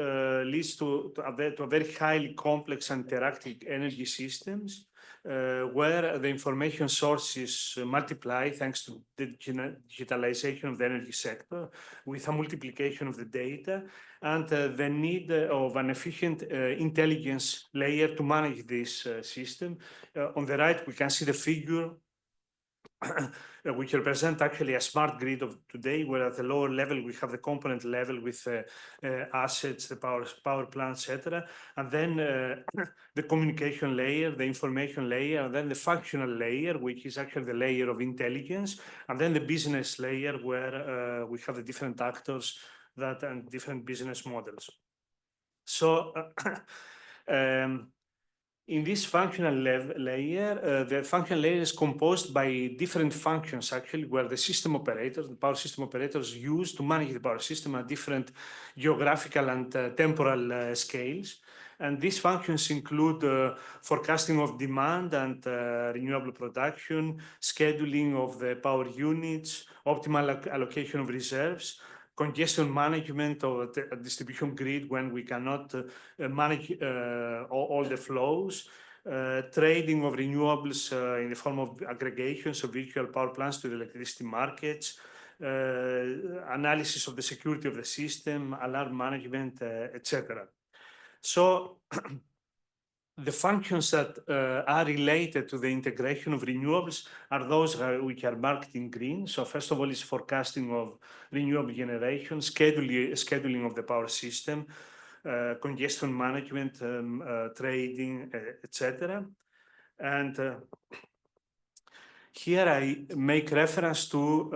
leads to a very highly complex and interactive energy systems, where the information sources multiply thanks to the digitalization of the energy sector, with a multiplication of the data, and the need of an efficient intelligence layer to manage this system. On the right, we can see the figure which represent actually a smart grid of today, where at the lower level we have the component level with assets, the power plant, etc. And then the communication layer, the information layer, and then the functional layer, which is actually the layer of intelligence, and then the business layer, where we have the different actors and different business models. So in this functional layer, the functional layer is composed by different functions, actually, where the system operators, the power system operators, use to manage the power system at different geographical and temporal scales. And these functions include forecasting of demand and renewable production, scheduling of the power units, optimal allocation of reserves, congestion management of the distribution grid when we cannot manage all the flows, trading of renewables in the form of aggregations of virtual power plants to the electricity markets, analysis of the security of the system, alarm management, etc. So the functions that are related to the integration of renewables are those which are marked in green. So first of all is forecasting of renewable generation, scheduling of the power system, congestion management, trading, etc. And here I make reference to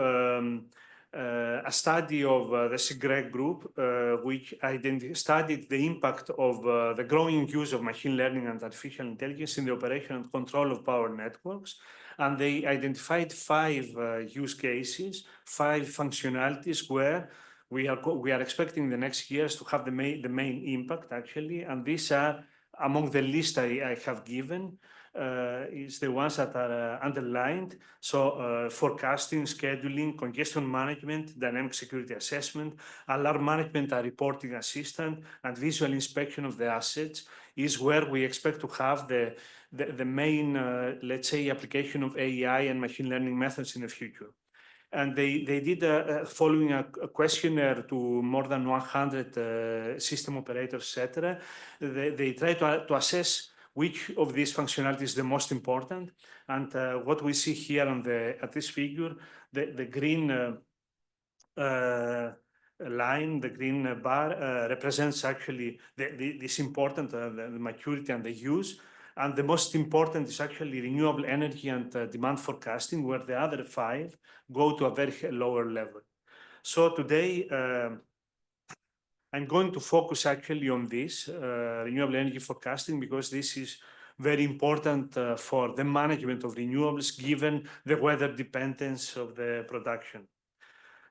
a study of the Segreg group, which studied the impact of the growing use of machine learning and artificial intelligence in the operation and control of power networks. And they identified 5 use cases, 5 functionalities where we are expecting the next years to have the main impact, actually. And these are among the list I have given. Is the ones that are underlined. So forecasting, scheduling, congestion management, dynamic security assessment, alarm management and reporting assistant, and visual inspection of the assets is where we expect to have the main, let's say, application of AI and machine learning methods in the future. And they did following a questionnaire to more than 100 system operators, etc. They tried to assess which of these functionalities is the most important. And what we see here at this figure, the green line, the green bar represents actually this important, the maturity and the use. And the most important is actually renewable energy and demand forecasting, where the other 5 go to a very lower level. So today, I'm going to focus actually on this renewable energy forecasting, because this is very important for the management of renewables, given the weather dependence of the production.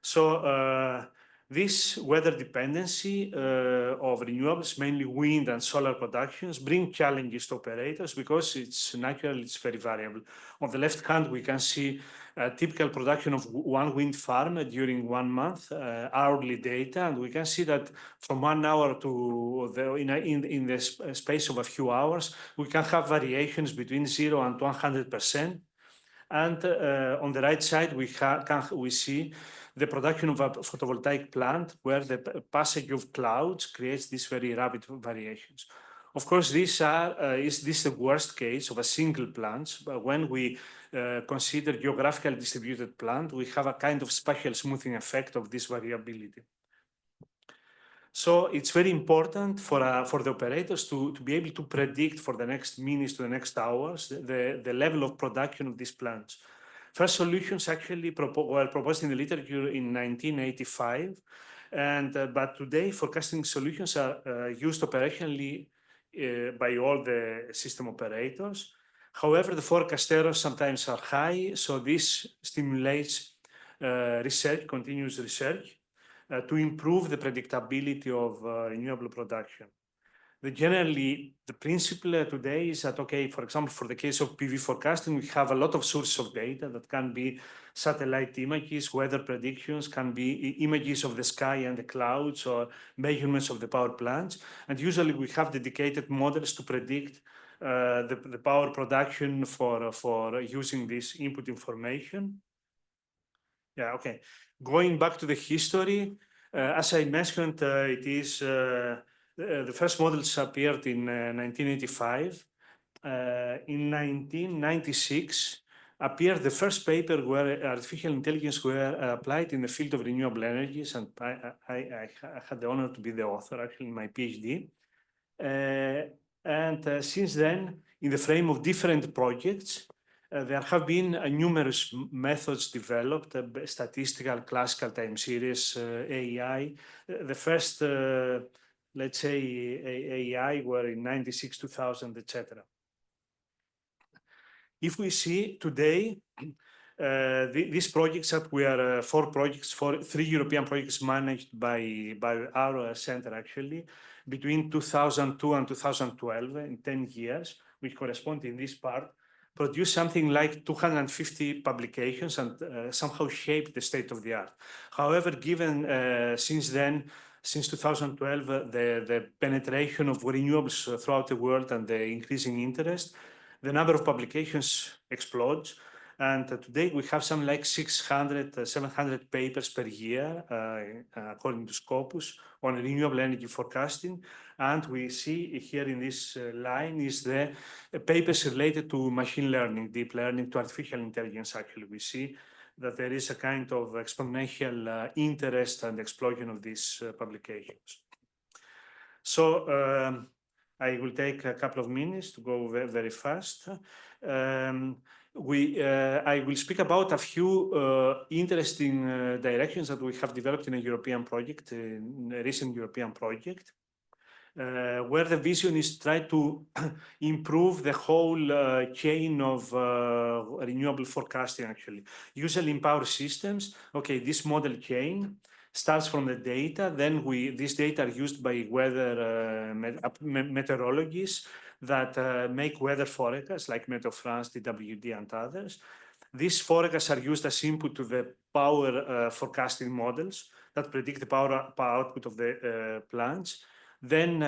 So this weather dependency of renewables, mainly wind and solar productions, bring challenges to operators because it's natural, it's very variable. On the left hand, we can see a typical production of one wind farm during 1 month, hourly data, and we can see that from 1 hour to in the space of a few hours, we can have variations between 0 and 100%. And on the right side, we see the production of a photovoltaic plant, where the passage of clouds creates these very rapid variations. Of course, is this the worst case of a single plant? But when we consider geographical distributed plant, we have a kind of spatial smoothing effect of this variability. So it's very important for the operators to be able to predict for the next minutes to the next hours the level of production of these plants. First solutions actually were proposed in the literature in 1985, but today forecasting solutions are used operationally by all the system operators. However, the forecast errors sometimes are high, so this stimulates research, continuous research. to improve the predictability of renewable production. Generally, the principle today is that, okay, for example, for the case of PV forecasting, we have a lot of sources of data that can be satellite images, weather predictions, can be images of the sky and the clouds, or measurements of the power plants. And usually we have dedicated models to predict the power production for using this input information. Yeah, okay. Going back to the history, as I mentioned, it is the first models appeared in 1985. In 1996 appeared the first paper where artificial intelligence were applied in the field of renewable energies, and I had the honor to be the author actually in my PhD. And since then, in the frame of different projects, there have been numerous methods developed, statistical, classical time series, AI. The first, let's say, AI were in 96, 2000, etc. If we see today, these projects that we are three European projects managed by our center actually, between 2002 and 2012, in 10 years, which correspond in this part, produced something like 250 publications and somehow shaped the state of the art. However, given since then, since 2012, the penetration of renewables throughout the world and the increasing interest, the number of publications explodes. And today we have something like 600, 700 papers per year, according to Scopus, on renewable energy forecasting. And we see here in this line is the papers related to machine learning, deep learning, to artificial intelligence. Actually, we see that there is a kind of exponential interest and explosion of these publications. So I will take a couple of minutes to go very fast. I will speak about a few interesting directions that we have developed in a European project, in a recent European project, where the vision is try to improve the whole chain of renewable forecasting, actually. Usually in power systems, okay, this model chain starts from the data, then these data are used by weather meteorologists that make weather forecasts like Met of France, DWD, and others. These forecasts are used as input to the power forecasting models that predict the power output of the plants. Then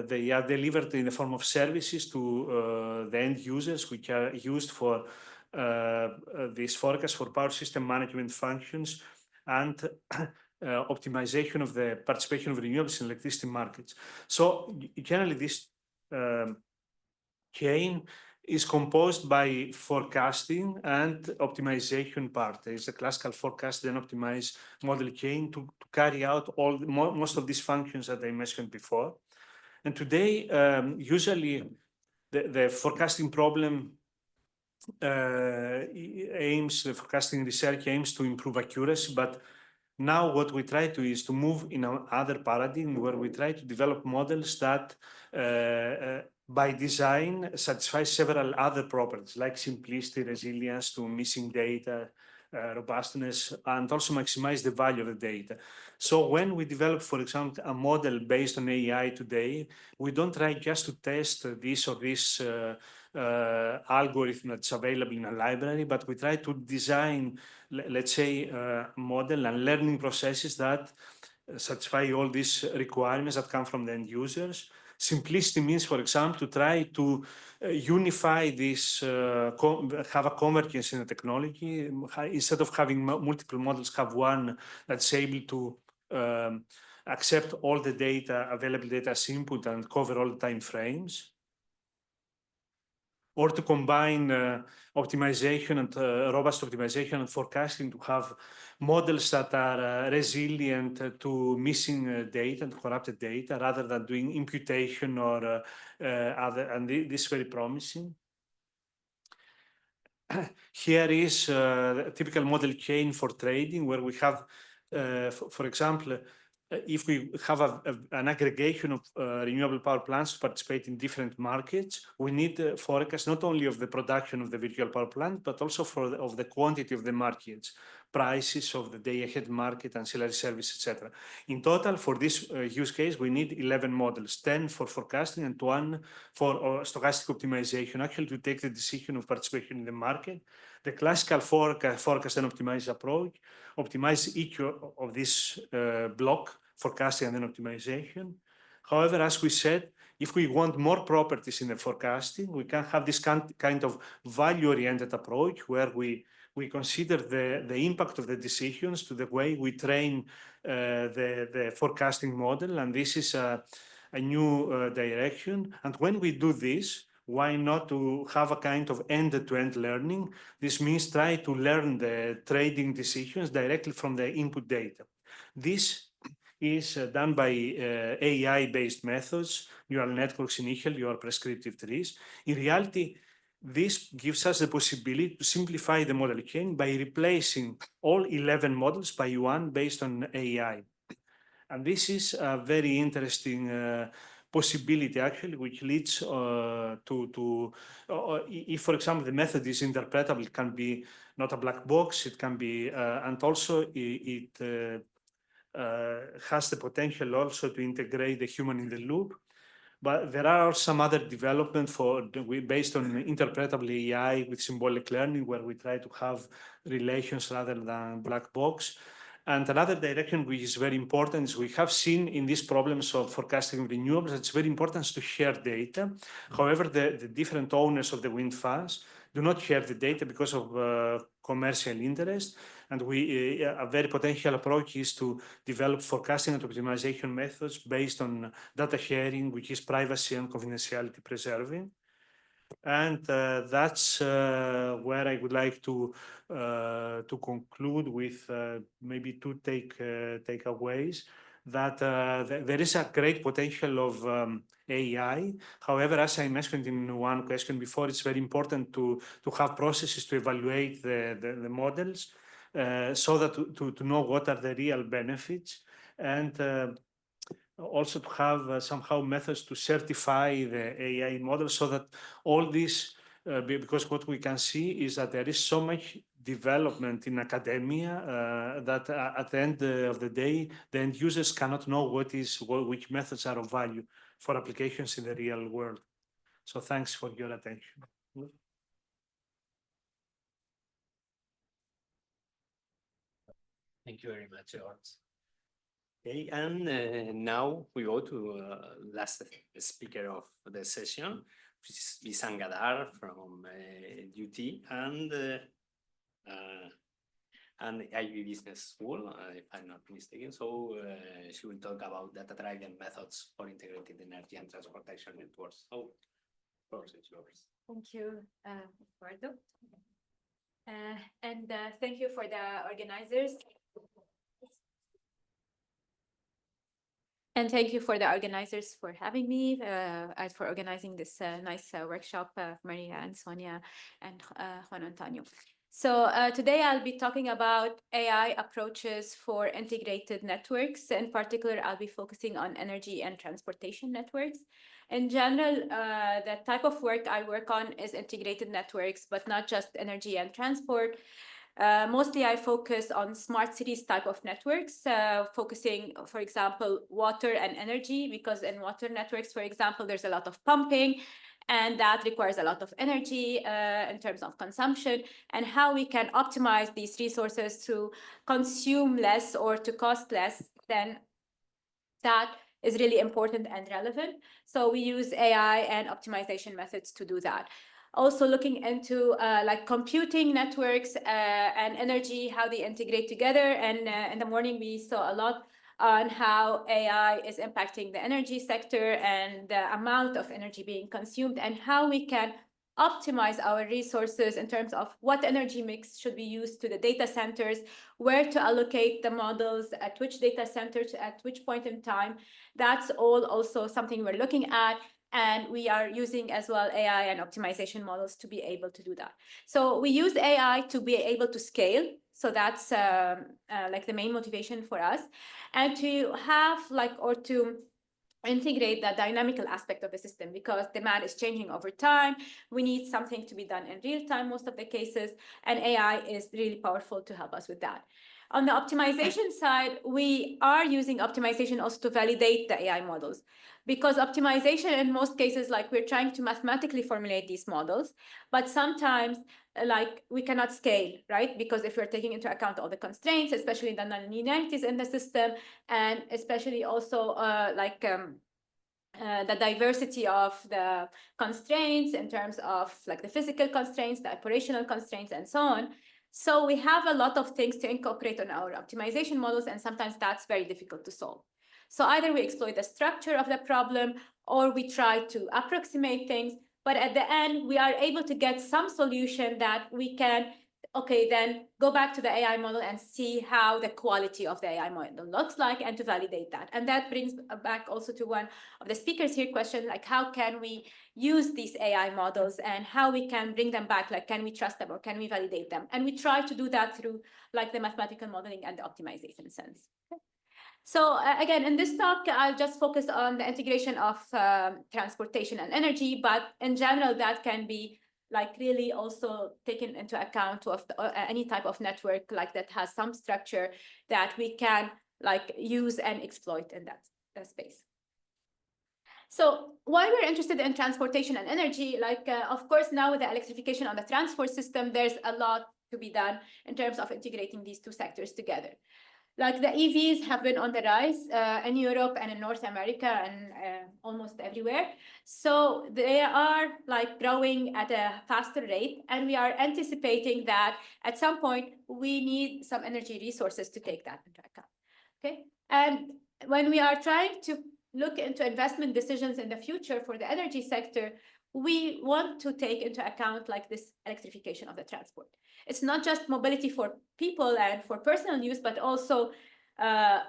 they are delivered in the form of services to the end users, which are used for these forecasts for power system management functions and optimization of the participation of renewables in electricity markets. So generally this chain is composed by forecasting and optimization part. There is a classical forecast, then optimize model chain to carry out most of these functions that I mentioned before. And today, usually the forecasting problem the forecasting research aims to improve accuracy, but now what we try to is to move in another paradigm where we try to develop models that by design satisfy several other properties like simplicity, resilience to missing data, robustness, and also maximize the value of the data. So when we develop, for example, a model based on AI today, we don't try just to test this or this algorithm that's available in a library, but we try to design, let's say, a model and learning processes that satisfy all these requirements that come from the end users. Simplicity means, for example, to try to unify this, have a convergence in the technology. Instead of having multiple models, have one that's able to accept all the data, available data as input and cover all the time frames. Or to combine optimization and robust optimization and forecasting to have models that are resilient to missing data and corrupted data rather than doing imputation or other, and this is very promising. Here is a typical model chain for trading where we have, for example, if we have an aggregation of renewable power plants to participate in different markets, we need a forecast not only of the production of the virtual power plant, but also of the quantity of the markets. prices of the day-ahead market, ancillary service, etc. In total, for this use case, we need 11 models, 10 for forecasting and 1 for stochastic optimization, actually to take the decision of participation in the market. The classical forecast and optimize approach optimize each of this block, forecasting and then optimization. However, as we said, if we want more properties in the forecasting, we can have this kind of value-oriented approach where we consider the impact of the decisions to the way we train the forecasting model. And this is a new direction. And when we do this, why not to have a kind of end-to-end learning? This means try to learn the trading decisions directly from the input data. This is done by AI-based methods, neural networks initially, or prescriptive trees. In reality, this gives us the possibility to simplify the model chain by replacing all 11 models by one based on AI. And this is a very interesting possibility, actually, which leads if, for example, the method is interpretable, it can be not a black box, it can be, and also it has the potential also to integrate the human in the loop. But there are some other development based on interpretable AI with symbolic learning, where we try to have relations rather than black box. And another direction which is very important is we have seen in these problems of forecasting renewables, it's very important to share data. However, the different owners of the wind farms do not share the data because of commercial interest. And a very potential approach is to develop forecasting and optimization methods based on data sharing, which is privacy and confidentiality preserving. And that's where I would like to conclude with maybe two takeaways. That there is a great potential of AI. However, as I mentioned in one question before, it's very important to have processes to evaluate the models so that to know what are the real benefits, and also to have somehow methods to certify the AI model so that all this, because what we can see is that there is so much development in academia that at the end of the day, the end users cannot know which methods are of value for applications in the real world. So thanks for your attention. Thank you very much, George. Okay, and now we go to last speaker of the session, which is Bissan Ghaddar from UT and Ivey Business School, if I'm not mistaken. So she will talk about data-driven methods for integrated energy and transportation networks. So, of course, it's yours. Thank you, Eduardo. And thank you for the organizers. And thank you for the organizers for having me, for organizing this nice workshop, Maria and Sonia and Juan Antonio. So today I'll be talking about AI approaches for integrated networks. In particular, I'll be focusing on energy and transportation networks. In general, the type of work I work on is integrated networks, but not just energy and transport. Mostly I focus on smart cities type of networks, focusing, for example, water and energy, because in water networks, for example, there's a lot of pumping, and that requires a lot of energy in terms of consumption, and how we can optimize these resources to consume less or to cost less, then that is really important and relevant. So we use AI and optimization methods to do that. Also looking into like computing networks and energy, how they integrate together. And in the morning, we saw a lot on how AI is impacting the energy sector and the amount of energy being consumed, and how we can optimize our resources in terms of what energy mix should be used to the data centers, where to allocate the models, at which data centers, at which point in time. That's all also something we're looking at. And we are using as well AI and optimization models to be able to do that. So we use AI to be able to scale. So that's like the main motivation for us. And to have like, or to integrate the dynamical aspect of the system, because demand is changing over time. We need something to be done in real time, most of the cases, and AI is really powerful to help us with that. On the optimization side, we are using optimization also to validate the AI models, because optimization in most cases, like we're trying to mathematically formulate these models, but sometimes like we cannot scale, right? Because if we're taking into account all the constraints, especially the nonlinearities in the system, and especially also the diversity of the constraints in terms of like the physical constraints, the operational constraints, and so on. So we have a lot of things to incorporate on our optimization models, and sometimes that's very difficult to solve. So either we exploit the structure of the problem, or we try to approximate things, but at the end, we are able to get some solution that we can, okay, then go back to the AI model and see how the quality of the AI model looks like, and to validate that. And that brings back also to one of the speakers here question, like how can we use these AI models and how we can bring them back, like can we trust them or can we validate them? And we try to do that through like the mathematical modeling and the optimization sense. Okay. So again, in this talk, I'll just focus on the integration of transportation and energy, but in general, that can be like really also taken into account of any type of network like that has some structure that we can like use and exploit in that space. So why we're interested in transportation and energy, like of course now with the electrification on the transport system, there's a lot to be done in terms of integrating these two sectors together. Like the EVs have been on the rise in Europe and in North America and almost everywhere. So they are like growing at a faster rate, and we are anticipating that at some point we need some energy resources to take that into account. Okay, and when we are trying to look into investment decisions in the future for the energy sector, we want to take into account like this electrification of the transport. It's not just mobility for people and for personal use, but also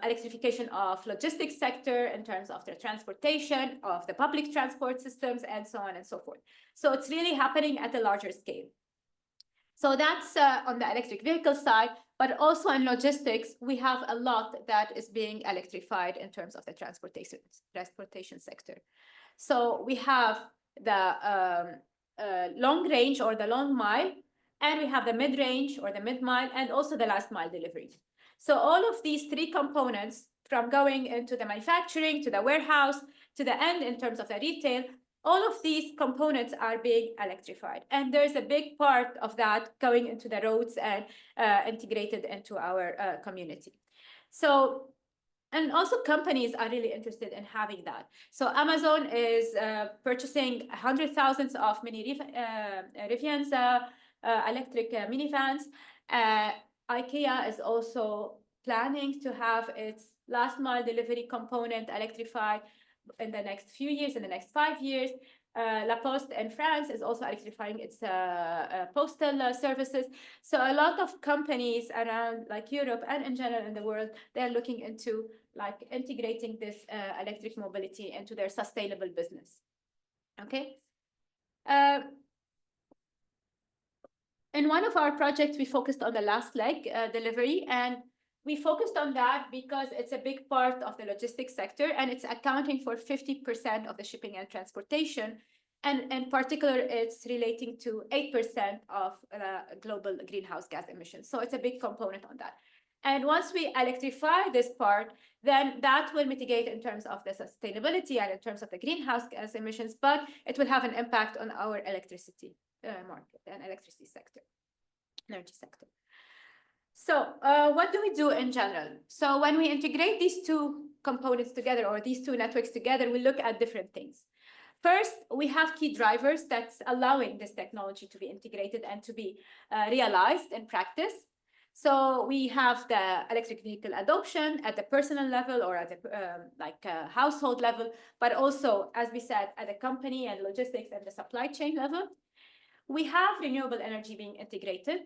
electrification of logistics sector in terms of the transportation, of the public transport systems, and so on and so forth. So it's really happening at a larger scale. So that's on the electric vehicle side, but also in logistics, we have a lot that is being electrified in terms of the transportation sector. So we have the long range or the long mile, and we have the mid-range or the mid-mile, and also the last mile delivery. So all of these three components, from going into the manufacturing, to the warehouse, to the end in terms of the retail, all of these components are being electrified. And there's a big part of that going into the roads and integrated into our community. So, and also companies are really interested in having that. So Amazon is purchasing 100,000 of mini Rivian's electric minivans. IKEA is also planning to have its last mile delivery component electrified in the next few years, in the next 5 years. La Poste in France is also electrifying its postal services. So a lot of companies around like Europe and in general in the world, they're looking into like integrating this electric mobility into their sustainable business. Okay. In one of our projects, we focused on the last leg delivery, and we focused on that because it's a big part of the logistics sector, and it's accounting for 50% of the shipping and transportation. And in particular, it's relating to 8% of global greenhouse gas emissions. So it's a big component on that. And once we electrify this part, then that will mitigate in terms of the sustainability and in terms of the greenhouse gas emissions, but it will have an impact on our electricity market and electricity sector, energy sector. So what do we do in general? So when we integrate these two components together, or these two networks together, we look at different things. First, we have key drivers that's allowing this technology to be integrated and to be realized in practice. So we have the electric vehicle adoption at the personal level or at the household level, but also, as we said, at the company and logistics and the supply chain level. We have renewable energy being integrated.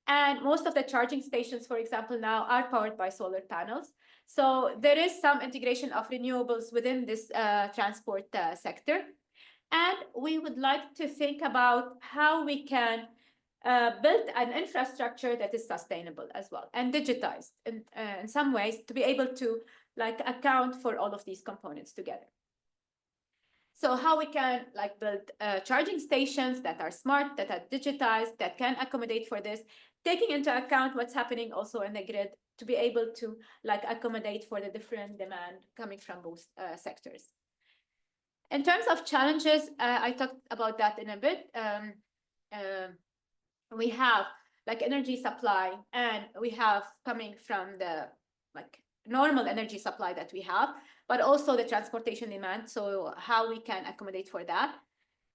And most of the charging stations, for example, now are powered by solar panels. So there is some integration of renewables within this transport sector. And we would like to think about how we can build an infrastructure that is sustainable as well and digitized in some ways to be able to like account for all of these components together. So how we can like build charging stations that are smart, that are digitized, that can accommodate for this, taking into account what's happening also in the grid to be able to like accommodate for the different demand coming from both sectors. In terms of challenges, I talked about that in a bit. We have like energy supply, and we have coming from the like normal energy supply that we have, but also the transportation demand. So how we can accommodate for that,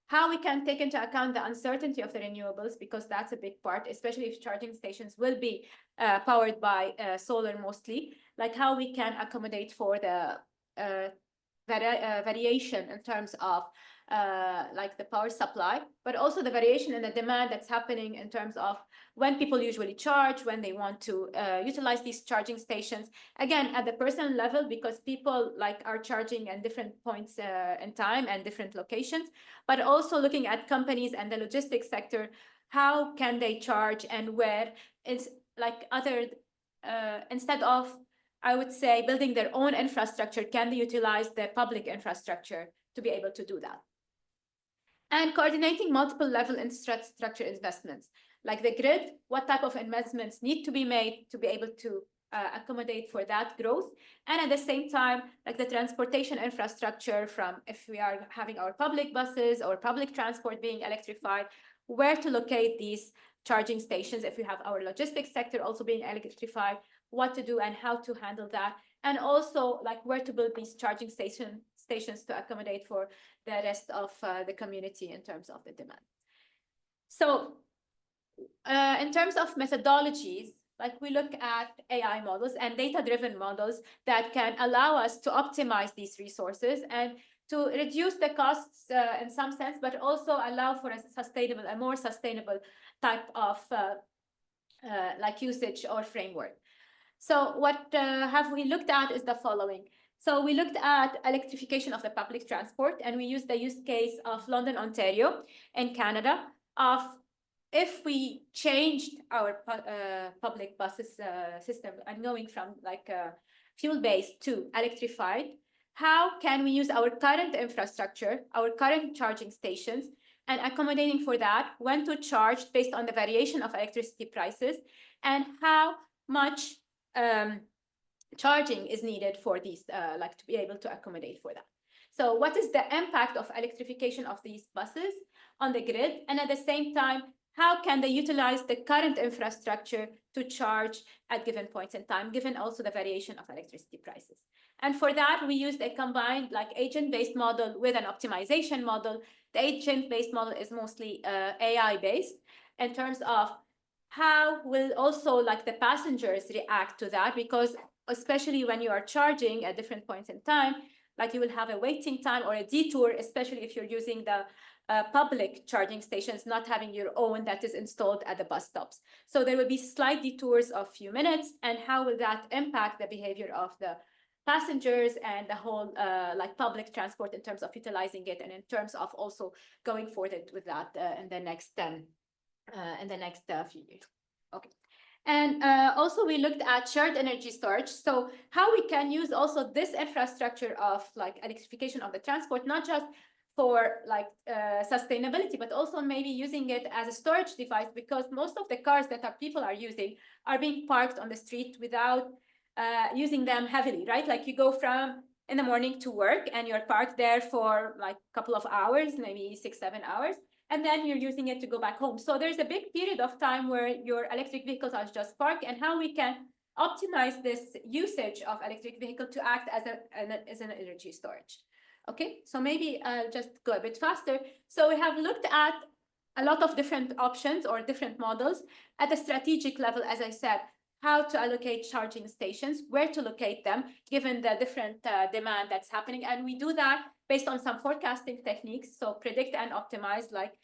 how we can take into account the uncertainty of the renewables, because that's a big part, especially if charging stations will be powered by solar mostly, like how we can accommodate for the variation in terms of like the power supply, but also the variation in the demand that's happening in terms of when people usually charge, when they want to utilize these charging stations. Again, at the personal level, because people like are charging at different points in time and different locations, but also looking at companies and the logistics sector, how can they charge and where it's like other, instead of, I would say, building their own infrastructure, can they utilize the public infrastructure to be able to do that? And coordinating multiple level infrastructure investments, like the grid, what type of investments need to be made to be able to accommodate for that growth. And at the same time, like the transportation infrastructure, from if we are having our public buses or public transport being electrified, where to locate these charging stations, if we have our logistics sector also being electrified, what to do and how to handle that, and also like where to build these charging stations to accommodate for the rest of the community in terms of the demand. So in terms of methodologies, like we look at AI models and data-driven models that can allow us to optimize these resources and to reduce the costs in some sense, but also allow for a more sustainable type of like usage or framework. So what have we looked at is the following. So we looked at electrification of the public transport, and we used the use case of London, Ontario in Canada, of if we changed our public buses system and going from like fuel-based to electrified, how can we use our current infrastructure, our current charging stations, and accommodating for that, when to charge based on the variation of electricity prices, and how much charging is needed for these, like to be able to accommodate for that. So what is the impact of electrification of these buses on the grid? And at the same time, how can they utilize the current infrastructure to charge at given points in time, given also the variation of electricity prices? And for that, we used a combined like agent-based model with an optimization model. The agent-based model is mostly AI-based in terms of how will also like the passengers react to that, because especially when you are charging at different points in time, like you will have a waiting time or a detour, especially if you're using the public charging stations, not having your own that is installed at the bus stops. So there will be slight detours of few minutes, and how will that impact the behavior of the passengers and the whole like public transport in terms of utilizing it, and in terms of also going forward with that in the next few years. Okay. And also we looked at shared energy storage. So how we can use also this infrastructure of like electrification of the transport, not just for like sustainability, but also maybe using it as a storage device, because most of the cars that people are using are being parked on the street without using them heavily, right? Like you go from in the morning to work and you're parked there for like a couple of hours, maybe 6-7 hours. And then you're using it to go back home. So there's a big period of time where your electric vehicles are just parked, and how we can optimize this usage of electric vehicle to act as an energy storage. Okay, so maybe I'll just go a bit faster. So we have looked at a lot of different options or different models at the strategic level, as I said, how to allocate charging stations, where to locate them, given the different demand that's happening. And we do that based on some forecasting techniques, so predict and optimize, like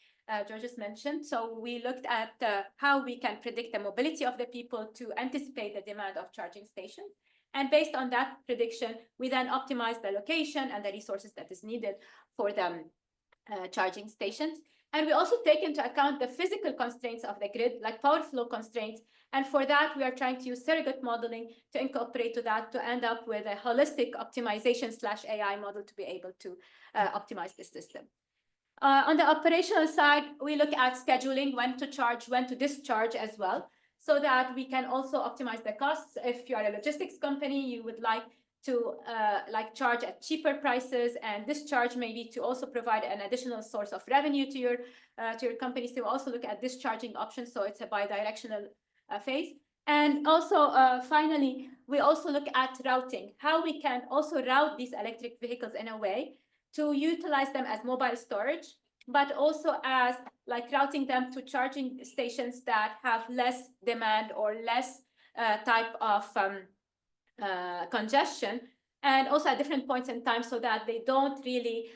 Georges mentioned. So we looked at how we can predict the mobility of the people to anticipate the demand of charging stations. And based on that prediction, we then optimize the location and the resources that is needed for the charging stations. And we also take into account the physical constraints of the grid, like power flow constraints. And for that, we are trying to use surrogate modeling to incorporate to that to end up with a holistic optimization/AI model to be able to optimize the system. On the operational side, we look at scheduling, when to charge, when to discharge as well, so that we can also optimize the costs. If you are a logistics company, you would like to charge at cheaper prices and discharge maybe to also provide an additional source of revenue to your company. So we also look at discharging options. So it's a bi-directional phase. And also, finally, we also look at routing, how we can also route these electric vehicles in a way to utilize them as mobile storage, but also as routing them to charging stations that have less demand or less type of congestion, and also at different points in time so that they don't really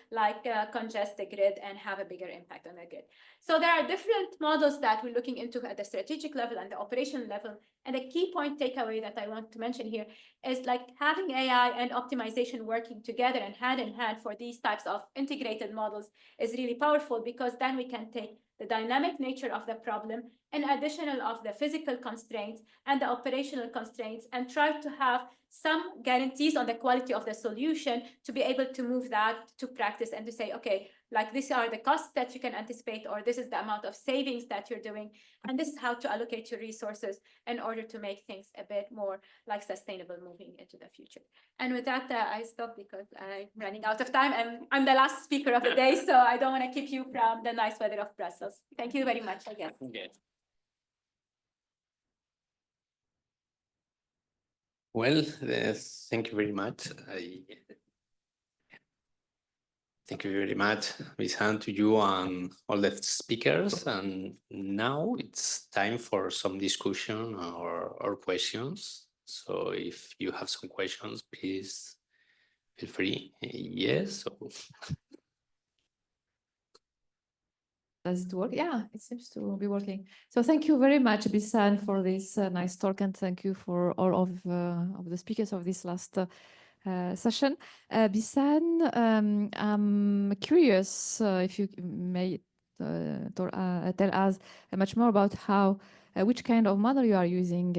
congest the grid and have a bigger impact on the grid. So there are different models that we're looking into at the strategic level and the operational level. And the key point takeaway that I want to mention here is having AI and optimization working together and hand in hand for these types of integrated models is really powerful, because then we can take the dynamic nature of the problem in addition of the physical constraints and the operational constraints, and try to have some guarantees on the quality of the solution to be able to move that to practice and to say, okay, these are the costs that you can anticipate, or this is the amount of savings that you're doing, and this is how to allocate your resources in order to make things a bit more sustainable moving into the future. And with that, I stop because I'm running out of time, and I'm the last speaker of the day, so I don't want to keep you from the nice weather of Brussels. Thank you very much, I guess. Okay. Well, thank you very much. Thank you very much, Bissan, to you and all the speakers. And now it's time for some discussion or questions. So if you have some questions, please feel free. Yes. Does it work? Yeah, it seems to be working. So thank you very much, Bissan, for this nice talk, and thank you for all of the speakers of this last session. Bissan, I'm curious if you may tell us much more about how which kind of model you are using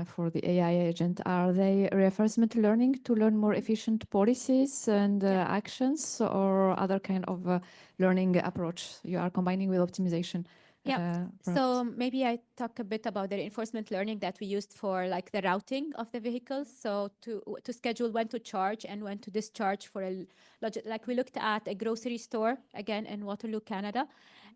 for the AI agent. Are they reinforcement learning to learn more efficient policies and actions, or other kind of learning approach you are combining with optimization? Yeah, so maybe I talk a bit about the reinforcement learning that we used for the routing of the vehicles. So to schedule when to charge and when to discharge for we looked at a grocery store, again, in Waterloo, Canada.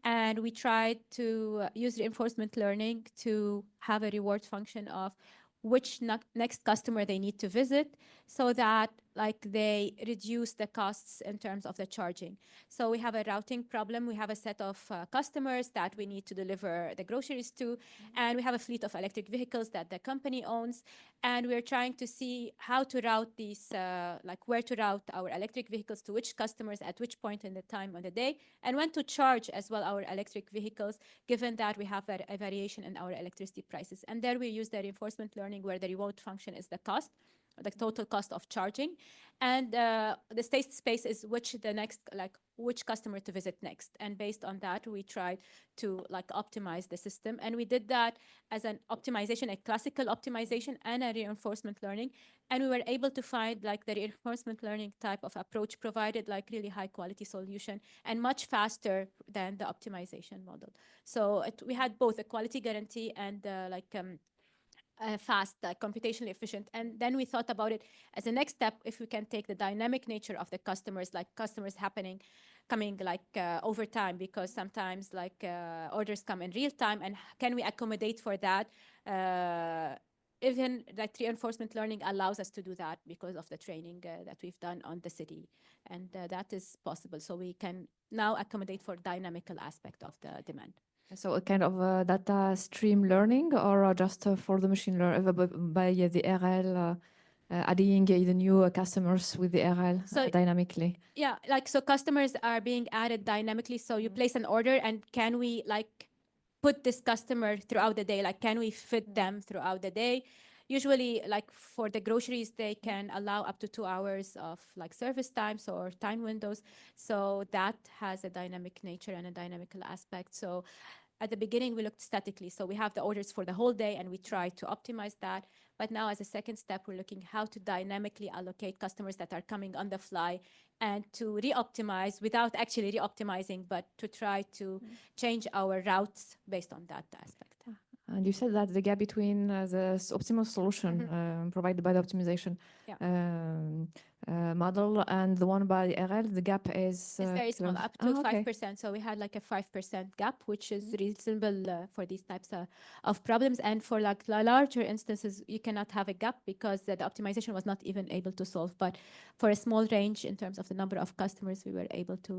And we tried to use reinforcement learning to have a reward function of which next customer they need to visit, so that they reduce the costs in terms of the charging. So we have a routing problem. We have a set of customers that we need to deliver the groceries to, and we have a fleet of electric vehicles that the company owns. And we're trying to see how to route these, where to route our electric vehicles to which customers at which point in the time of the day, and when to charge as well our electric vehicles, given that we have a variation in our electricity prices. And there we use the reinforcement learning, where the reward function is the cost, the total cost of charging, and the state space is which customer to visit next. And based on that, we tried to optimize the system, and we did that as an optimization, a classical optimization and a reinforcement learning. And we were able to find the reinforcement learning type of approach provided really high quality solution and much faster than the optimization model. So we had both a quality guarantee and fast, computationally efficient. And then we thought about it as a next step, if we can take the dynamic nature of the customers, customers coming over time, because sometimes orders come in real time, and can we accommodate for that? Even reinforcement learning allows us to do that because of the training that we've done on the city, and that is possible. So we can now accommodate for dynamical aspect of the demand. So a kind of data stream learning, or just for the machine learning by the RL, adding the new customers with the RL dynamically? Yeah, so customers are being added dynamically. So you place an order, and can we put this customer throughout the day? Can we fit them throughout the day? usually like for the groceries, they can allow up to 2 hours of like service times or time windows. So that has a dynamic nature and a dynamical aspect. So at the beginning, we looked statically. So we have the orders for the whole day and we try to optimize that. But now as a second step, we're looking how to dynamically allocate customers that are coming on the fly and to re-optimize without actually re-optimizing, but to try to change our routes based on that aspect. And you said that the gap between the optimal solution provided by the optimization model and the one by RL, the gap is It's very small, close. up to Okay. 5%. So we had like a 5% gap, which is reasonable for these types of problems. And for like larger instances, you cannot have a gap because the optimization was not even able to solve. But for a small range in terms of the number of customers, we were able to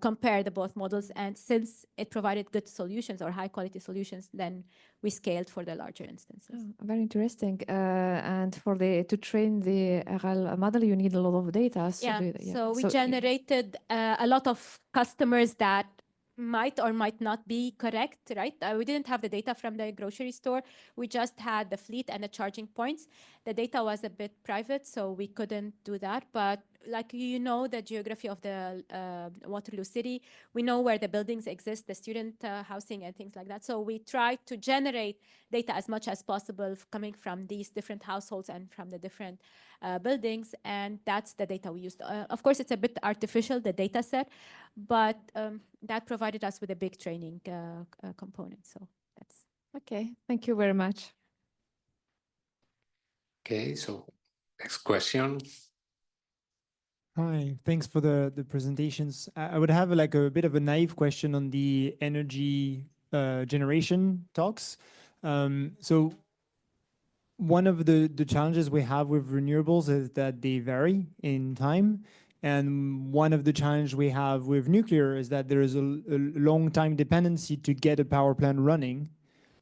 compare the both models. And since it provided good solutions or high quality solutions, then we scaled for the larger instances. Oh, very interesting. And to train the RL model, you need a lot of data. So we generated a lot of customers that might or might not be correct, right? We didn't have the data from the grocery store. We just had the fleet and the charging points. The data was a bit private, so we couldn't do that. But like, you know, the geography of the Waterloo city, we know where the buildings exist, the student housing and things like that. So we tried to generate data as much as possible coming from these different households and from the different buildings. And that's the data we used. Of course, it's a bit artificial, the data set, but that provided us with a big training component. So that's. Okay, thank you very much. Okay, so next question. Hi, thanks for the presentations. I would have like a bit of a naive question on the energy generation talks. So one of the challenges we have with renewables is that they vary in time. And one of the challenges we have with nuclear is that there is a long time dependency to get a power plant running,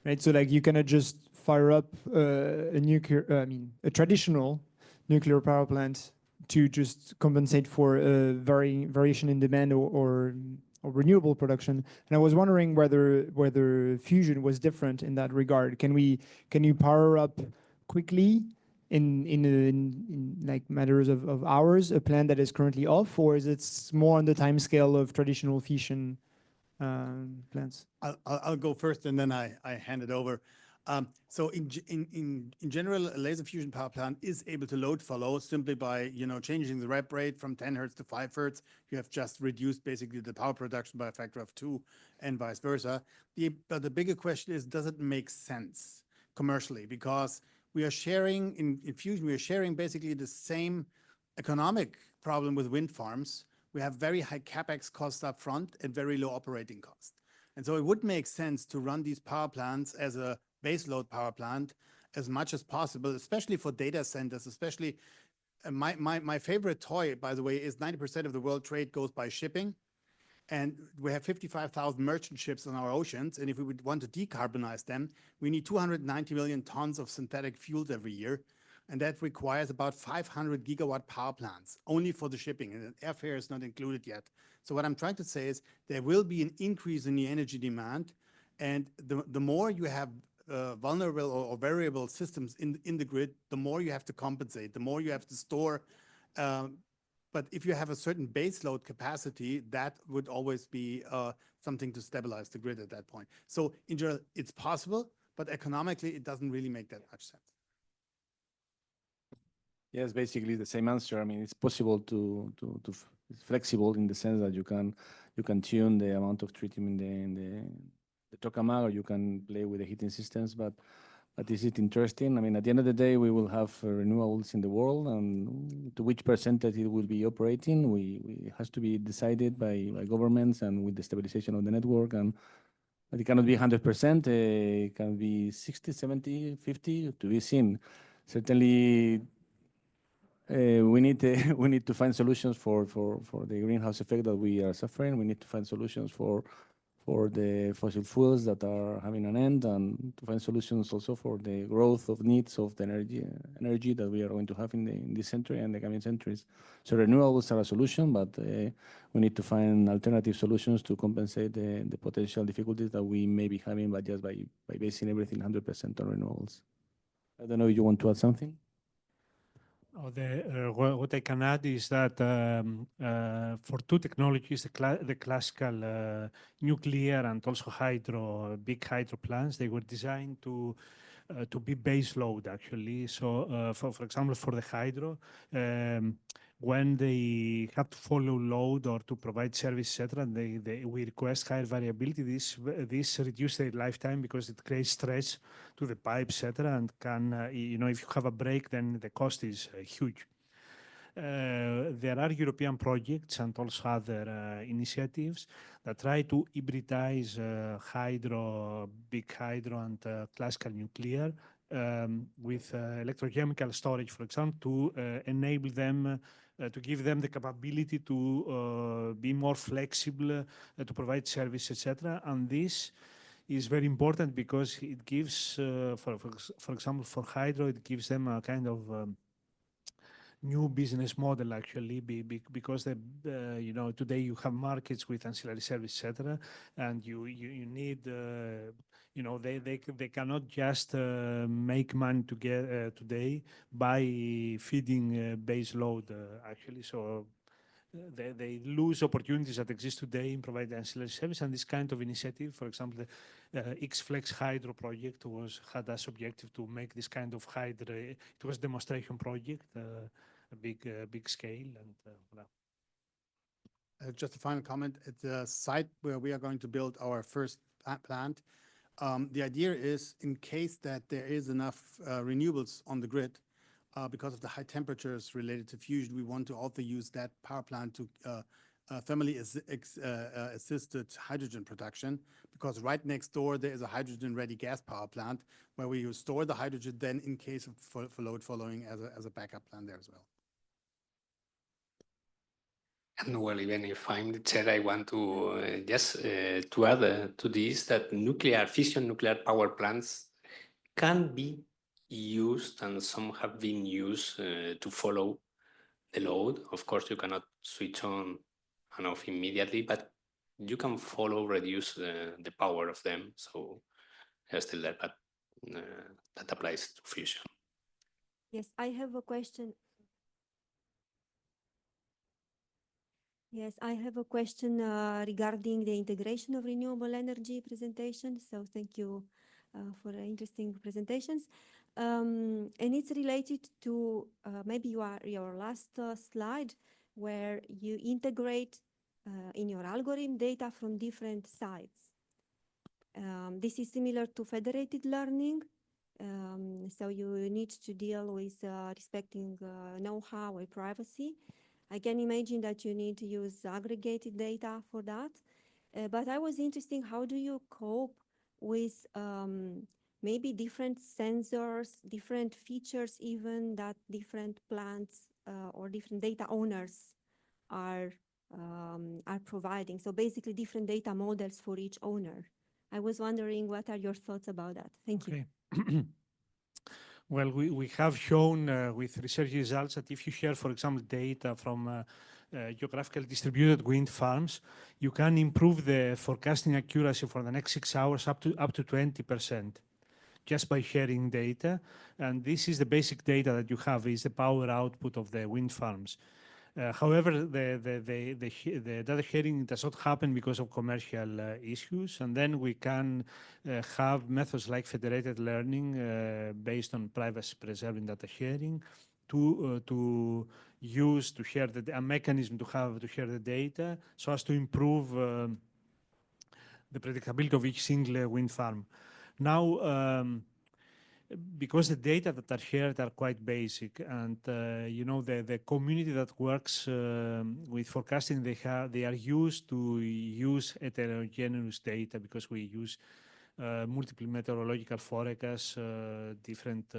right? So like you cannot just fire up a traditional nuclear power plant to just compensate for a variation in demand or renewable production. And I was wondering whether fusion was different in that regard. Can you power up quickly in like matters of hours a plant that is currently off, or is it more on the time scale of traditional fission plants? I'll go first and then I hand it over. So in general, a laser fusion power plant is able to load follow simply by changing the rep rate from 10 hertz to 5 hertz. You have just reduced basically the power production by a factor of 2 and vice versa. But the bigger question is, does it make sense commercially? Because we are sharing in fusion, we are sharing basically the same economic problem with wind farms. We have very high capex costs up front and very low operating cost. And so it would make sense to run these power plants as a baseload power plant as much as possible, especially for data centers, especially my favorite toy, by the way, is 90% of the world trade goes by shipping. And we have 55,000 merchant ships on our oceans. And if we would want to decarbonize them, we need 290 million tons of synthetic fuels every year. And that requires about 500 gigawatt power plants only for the shipping, and airfare is not included yet. So what I'm trying to say is there will be an increase in the energy demand. And the more you have vulnerable or variable systems in the grid, the more you have to compensate, the more you have to store. But if you have a certain base load capacity, that would always be something to stabilize the grid at that point. So in general, it's possible, but economically, it doesn't really make that much sense. Yes, basically the same answer. I mean, it's possible it's flexible in the sense that you can tune the amount of tritium in the tokamak, or you can play with the heating systems. But is it interesting? I mean, at the end of the day, we will have renewables in the world, and to which percentage it will be operating, it has to be decided by governments and with the stabilization of the network. But it cannot be 100%. It can be 60, 70, 50 to be seen. Certainly, we need to find solutions for the greenhouse effect that we are suffering. We need to find solutions for the fossil fuels that are having an end, and to find solutions also for the growth of needs of the energy that we are going to have in this century and the coming centuries. So renewables are a solution, but we need to find alternative solutions to compensate the potential difficulties that we may be having, but just by basing everything 100% on renewables. I don't know if you want to add something. What I can add is that for two technologies, the classical nuclear and also big hydro plants, they were designed to be base load actually. So for example, for the hydro, when they have to follow load or to provide service, etc., we request higher variability. This reduces their lifetime because it creates stress to the pipe, etc., and can, if you have a break, then the cost is huge. There are European projects and also other initiatives that try to hybridize big hydro and classical nuclear with electrochemical storage, for example, to enable them, to give them the capability to be more flexible, to provide service, etc. And this is very important because it gives, for example, for hydro, it gives them a kind of new business model actually, because today you have markets with ancillary service, etc., and you need they cannot just make money today by feeding base load actually. So they lose opportunities that exist today in providing ancillary service, and this kind of initiative, for example, the X-Flex Hydro project had as objective to make this kind of hydro. It was a demonstration project, a big scale, and just a final comment. At the site where we are going to build our first plant, the idea is, in case that there is enough renewables on the grid, because of the high temperatures related to fusion, we want to also use that power plant to thermally assisted hydrogen production, because right next door there is a hydrogen-ready gas power plant where we store the hydrogen then in case of for load following as a backup plan there as well. And well, even if I'm the chair, I want to to add to this that fission nuclear power plants can be used, and some have been used to follow the load. Of course, you cannot switch on and off immediately, but you can reduce the power of them. So they're still there, but that applies to fusion. Yes, I have a question. Yes, I have a question regarding the integration of renewable energy presentation. So thank you for the interesting presentations. And it's related to maybe your last slide, where you integrate in your algorithm data from different sites. This is similar to federated learning. So you need to deal with respecting know-how and privacy. I can imagine that you need to use aggregated data for that. But I was interested, how do you cope with maybe different sensors, different features even that different plants or different data owners are providing? So basically different data models for each owner. I was wondering, what are your thoughts about that? Thank you. Well, we have shown with research results that if you share, for example, data from geographically distributed wind farms, you can improve the forecasting accuracy for the next 6 hours up to 20%, just by sharing data. And this is the basic data that you have, is the power output of the wind farms. However, the data sharing does not happen because of commercial issues, and then we can have methods like federated learning based on privacy-preserving data sharing to share a mechanism to share the data so as to improve the predictability of each single wind farm. Now, because the data that are shared are quite basic, and the community that works with forecasting, they are used to use heterogeneous data, because we use multiple meteorological forecasts, different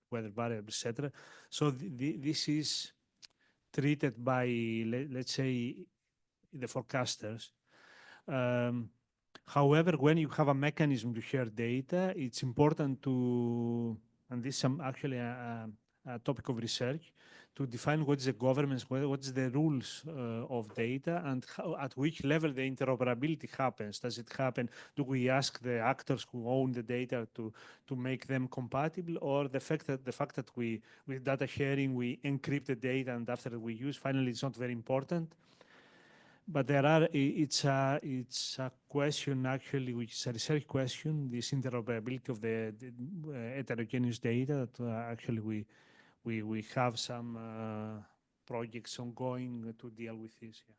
weather variables, etc. So this is treated by, let's say, the forecasters. However, when you have a mechanism to share data, it's important to, and this is actually a topic of research, to define what is the governance, what is the rules of data, and how, at which level the interoperability happens. Does it happen? Do we ask the actors who own the data to make them compatible, or the fact that we, with data sharing, we encrypt the data and after we use, finally, it's not very important. But there are, it's a question actually, which is a research question, this interoperability of the heterogeneous data that actually we have some projects ongoing to deal with this. Yeah.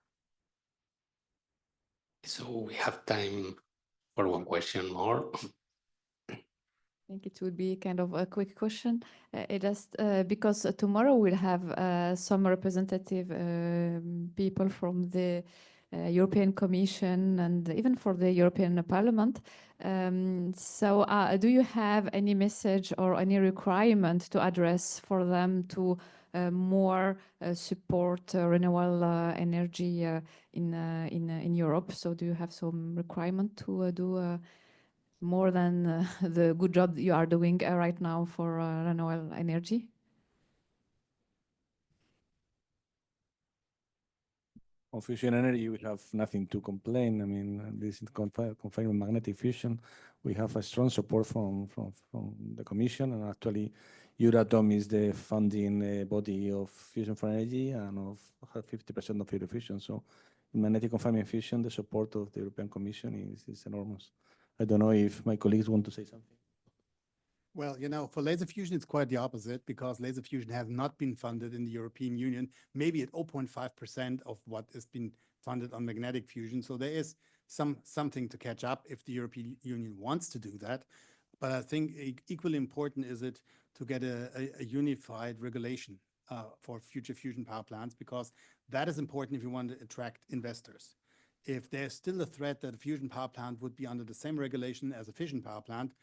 So we have time for one question more. I think it would be kind of a quick question. It is because tomorrow we'll have some representative people from the European Commission and even for the European Parliament. So do you have any message or any requirement to address for them to more support renewable energy in Europe? So do you have some requirement to do more than the good job you are doing right now for renewable energy? On fusion energy, we have nothing to complain. I mean, this is confinement magnetic fusion. We have a strong support from the Commission, and actually, Euratom is the funding body of fusion for energy and of 50% of Eurofusion. So, in magnetic confinement fusion, the support of the European Commission is enormous. I don't know if my colleagues want to say something. Well, you know, for laser fusion, it's quite the opposite because laser fusion has not been funded in the European Union, maybe at 0.5% of what has been funded on magnetic fusion. So there is something to catch up if the European Union wants to do that. But I think equally important is it to get a unified regulation for future fusion power plants, because that is important if you want to attract investors. If there's still a threat that a fusion power plant would be under the same regulation as a fission power plant,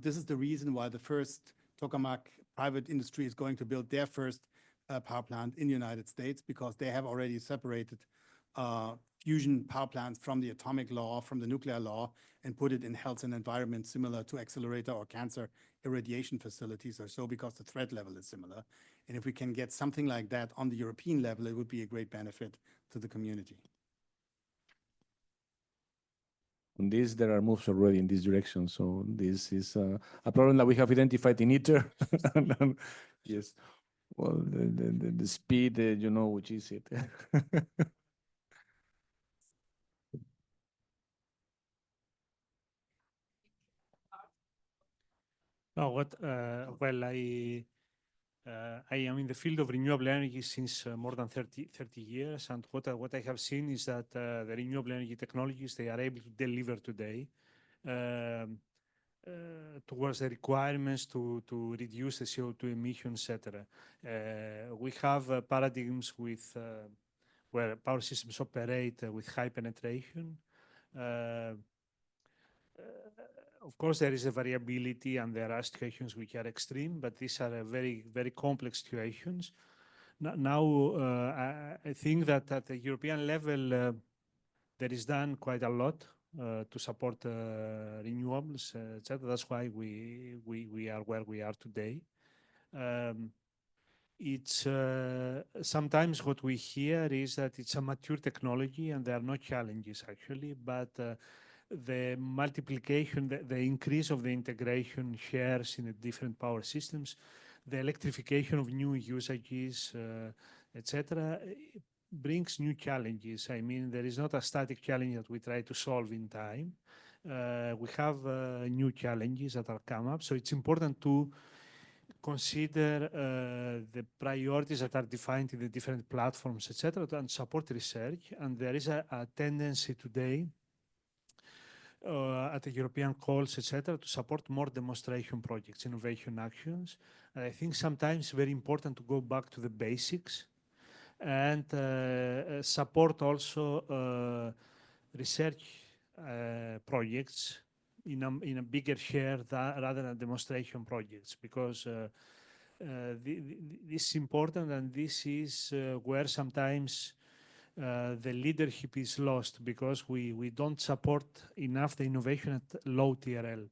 this is the reason why the first tokamak private industry is going to build their first power plant in the United States, because they have already separated fusion power plants from the atomic law, from the nuclear law, and put it in health and environment similar to accelerator or cancer irradiation facilities or so, because the threat level is similar. And if we can get something like that on the European level, it would be a great benefit to the community. On this, there are moves already in this direction. So this is a problem that we have identified in ITER. Yes. Well, the speed, you know, which is it. No, well, I am in the field of renewable energy since more than 30 years, and what I have seen is that the renewable energy technologies, they are able to deliver today towards the requirements to reduce the CO2 emissions, etc. We have paradigms with where power systems operate with high penetration. Of course, there is a variability and there are situations which are extreme, but these are very, very complex situations. Now, I think that at the European level, there is done quite a lot to support renewables, etc. That's why we are where we are today. It's sometimes what we hear is that it's a mature technology and there are no challenges actually, but the multiplication, the increase of the integration shares in the different power systems, the electrification of new usages, etc., brings new challenges. I mean, there is not a static challenge that we try to solve in time. We have new challenges that are come up, so it's important to consider the priorities that are defined in the different platforms, etc., and support research. And there is a tendency today at the European calls, etc., to support more demonstration projects, innovation actions. And I think sometimes very important to go back to the basics and support also research projects in a bigger share rather than demonstration projects, because this is important, and this is where sometimes the leadership is lost, because we don't support enough the innovation at low TRL.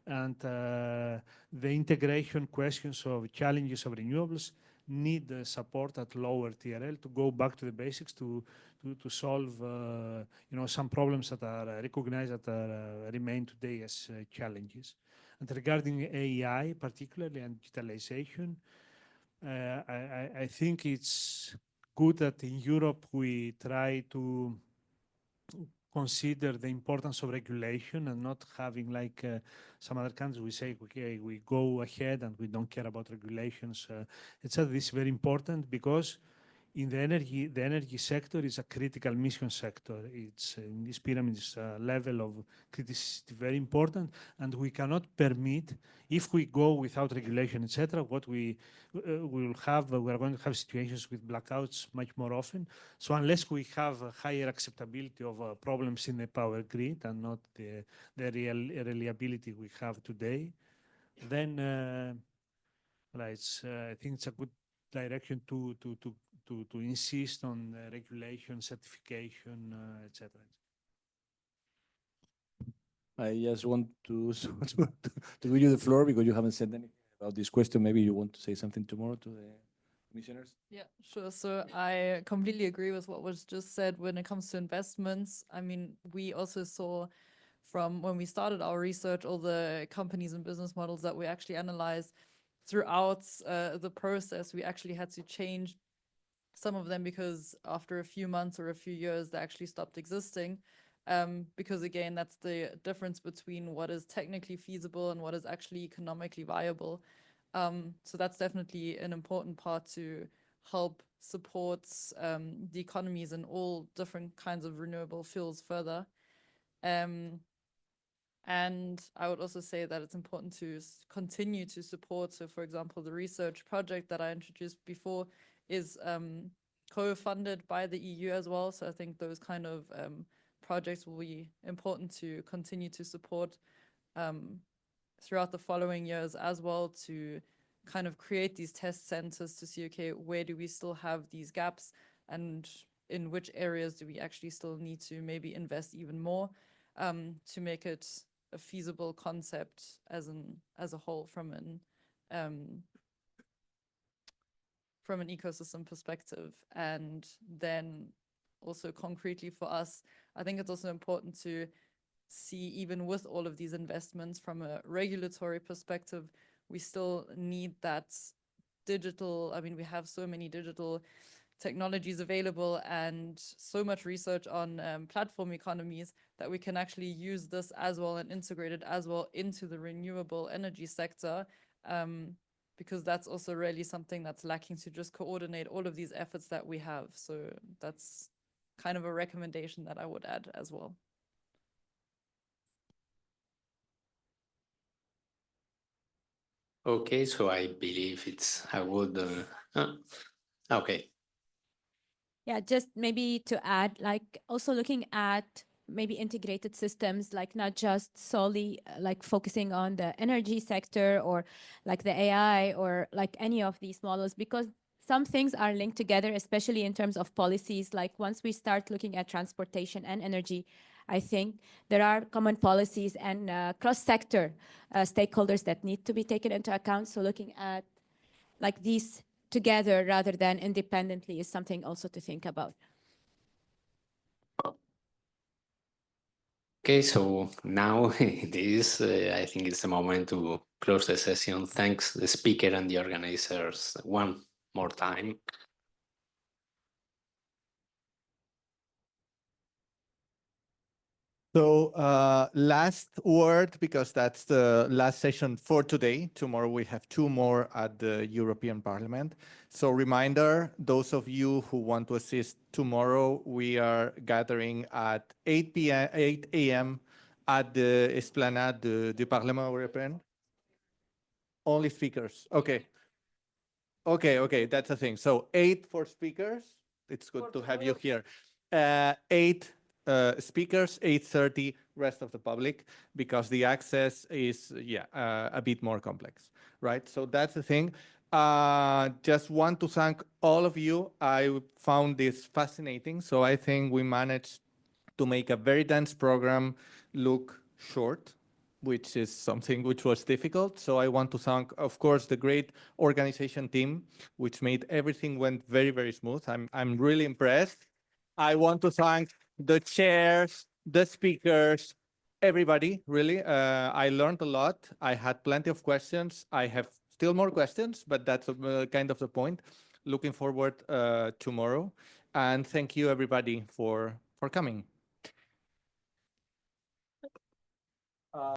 And the integration questions of challenges of renewables need support at lower TRL to go back to the basics to solve some problems that are recognized that remain today as challenges. And regarding AI particularly and digitalization, I think it's good that in Europe we try to consider the importance of regulation and not having like some other countries we say, okay, we go ahead and we don't care about regulations. This is very important because in the energy sector is a critical mission sector. It's in this pyramid level of criticality very important, and we cannot permit, if we go without regulation, etc., what we will have, we are going to have situations with blackouts much more often. So unless we have a higher acceptability of problems in the power grid and not the reliability we have today, then I think it's a good direction to insist on regulation, certification, etc. I just want to give you the floor because you haven't said anything about this question. Maybe you want to say something tomorrow to the commissioners? Yeah, sure. So I completely agree with what was just said when it comes to investments. I mean, we also saw from when we started our research, all the companies and business models that we actually analyzed throughout the process, we actually had to change some of them because after a few months or a few years, they actually stopped existing. Because again, that's the difference between what is technically feasible and what is actually economically viable. So that's definitely an important part to help support the economies in all different kinds of renewable fuels further. And I would also say that it's important to continue to support. So for example, the research project that I introduced before is co-funded by the EU as well. So I think those kind of projects will be important to continue to support throughout the following years as well, to kind of create these test centers to see, okay, where do we still have these gaps and in which areas do we actually still need to maybe invest even more to make it a feasible concept as a whole from an ecosystem perspective. And then also concretely for us, I think it's also important to see, even with all of these investments from a regulatory perspective, we still need that digital, I mean, we have so many digital technologies available and so much research on platform economies that we can actually use this as well and integrate it as well into the renewable energy sector, because that's also really something that's lacking, to just coordinate all of these efforts that we have. So that's kind of a recommendation that I would add as well. Okay, so I believe it's a good. Okay. Yeah, just maybe to add, like also looking at maybe integrated systems, like not just solely like focusing on the energy sector or like the AI or like any of these models, because some things are linked together, especially in terms of policies. Like once we start looking at transportation and energy, I think there are common policies and cross-sector stakeholders that need to be taken into account. So looking at like these together rather than independently is something also to think about. Okay, so now this, I think it's the moment to close the session. Thanks the speaker and the organizers one more time. So last word, because that's the last session for today. Tomorrow we have two more at the European Parliament. So reminder, those of you who want to assist tomorrow, we are gathering at 8 a.m. at the Esplanade du Parlement Européen. Only speakers. Okay. Okay, that's the thing. So 8 for speakers. It's good to have you here. 8 speakers, 8:30 rest of the public, because the access is a bit more complex, right? So that's the thing. Just want to thank all of you. I found this fascinating. So I think we managed to make a very dense program look short. which is something which was difficult. So I want to thank, of course, the great organization team, which made everything went very, very smooth. I'm really impressed. I want to thank the chairs, the speakers, everybody, really. I learned a lot. I had plenty of questions. I have still more questions, but that's kind of the point. Looking forward tomorrow. And thank you, everybody, for coming.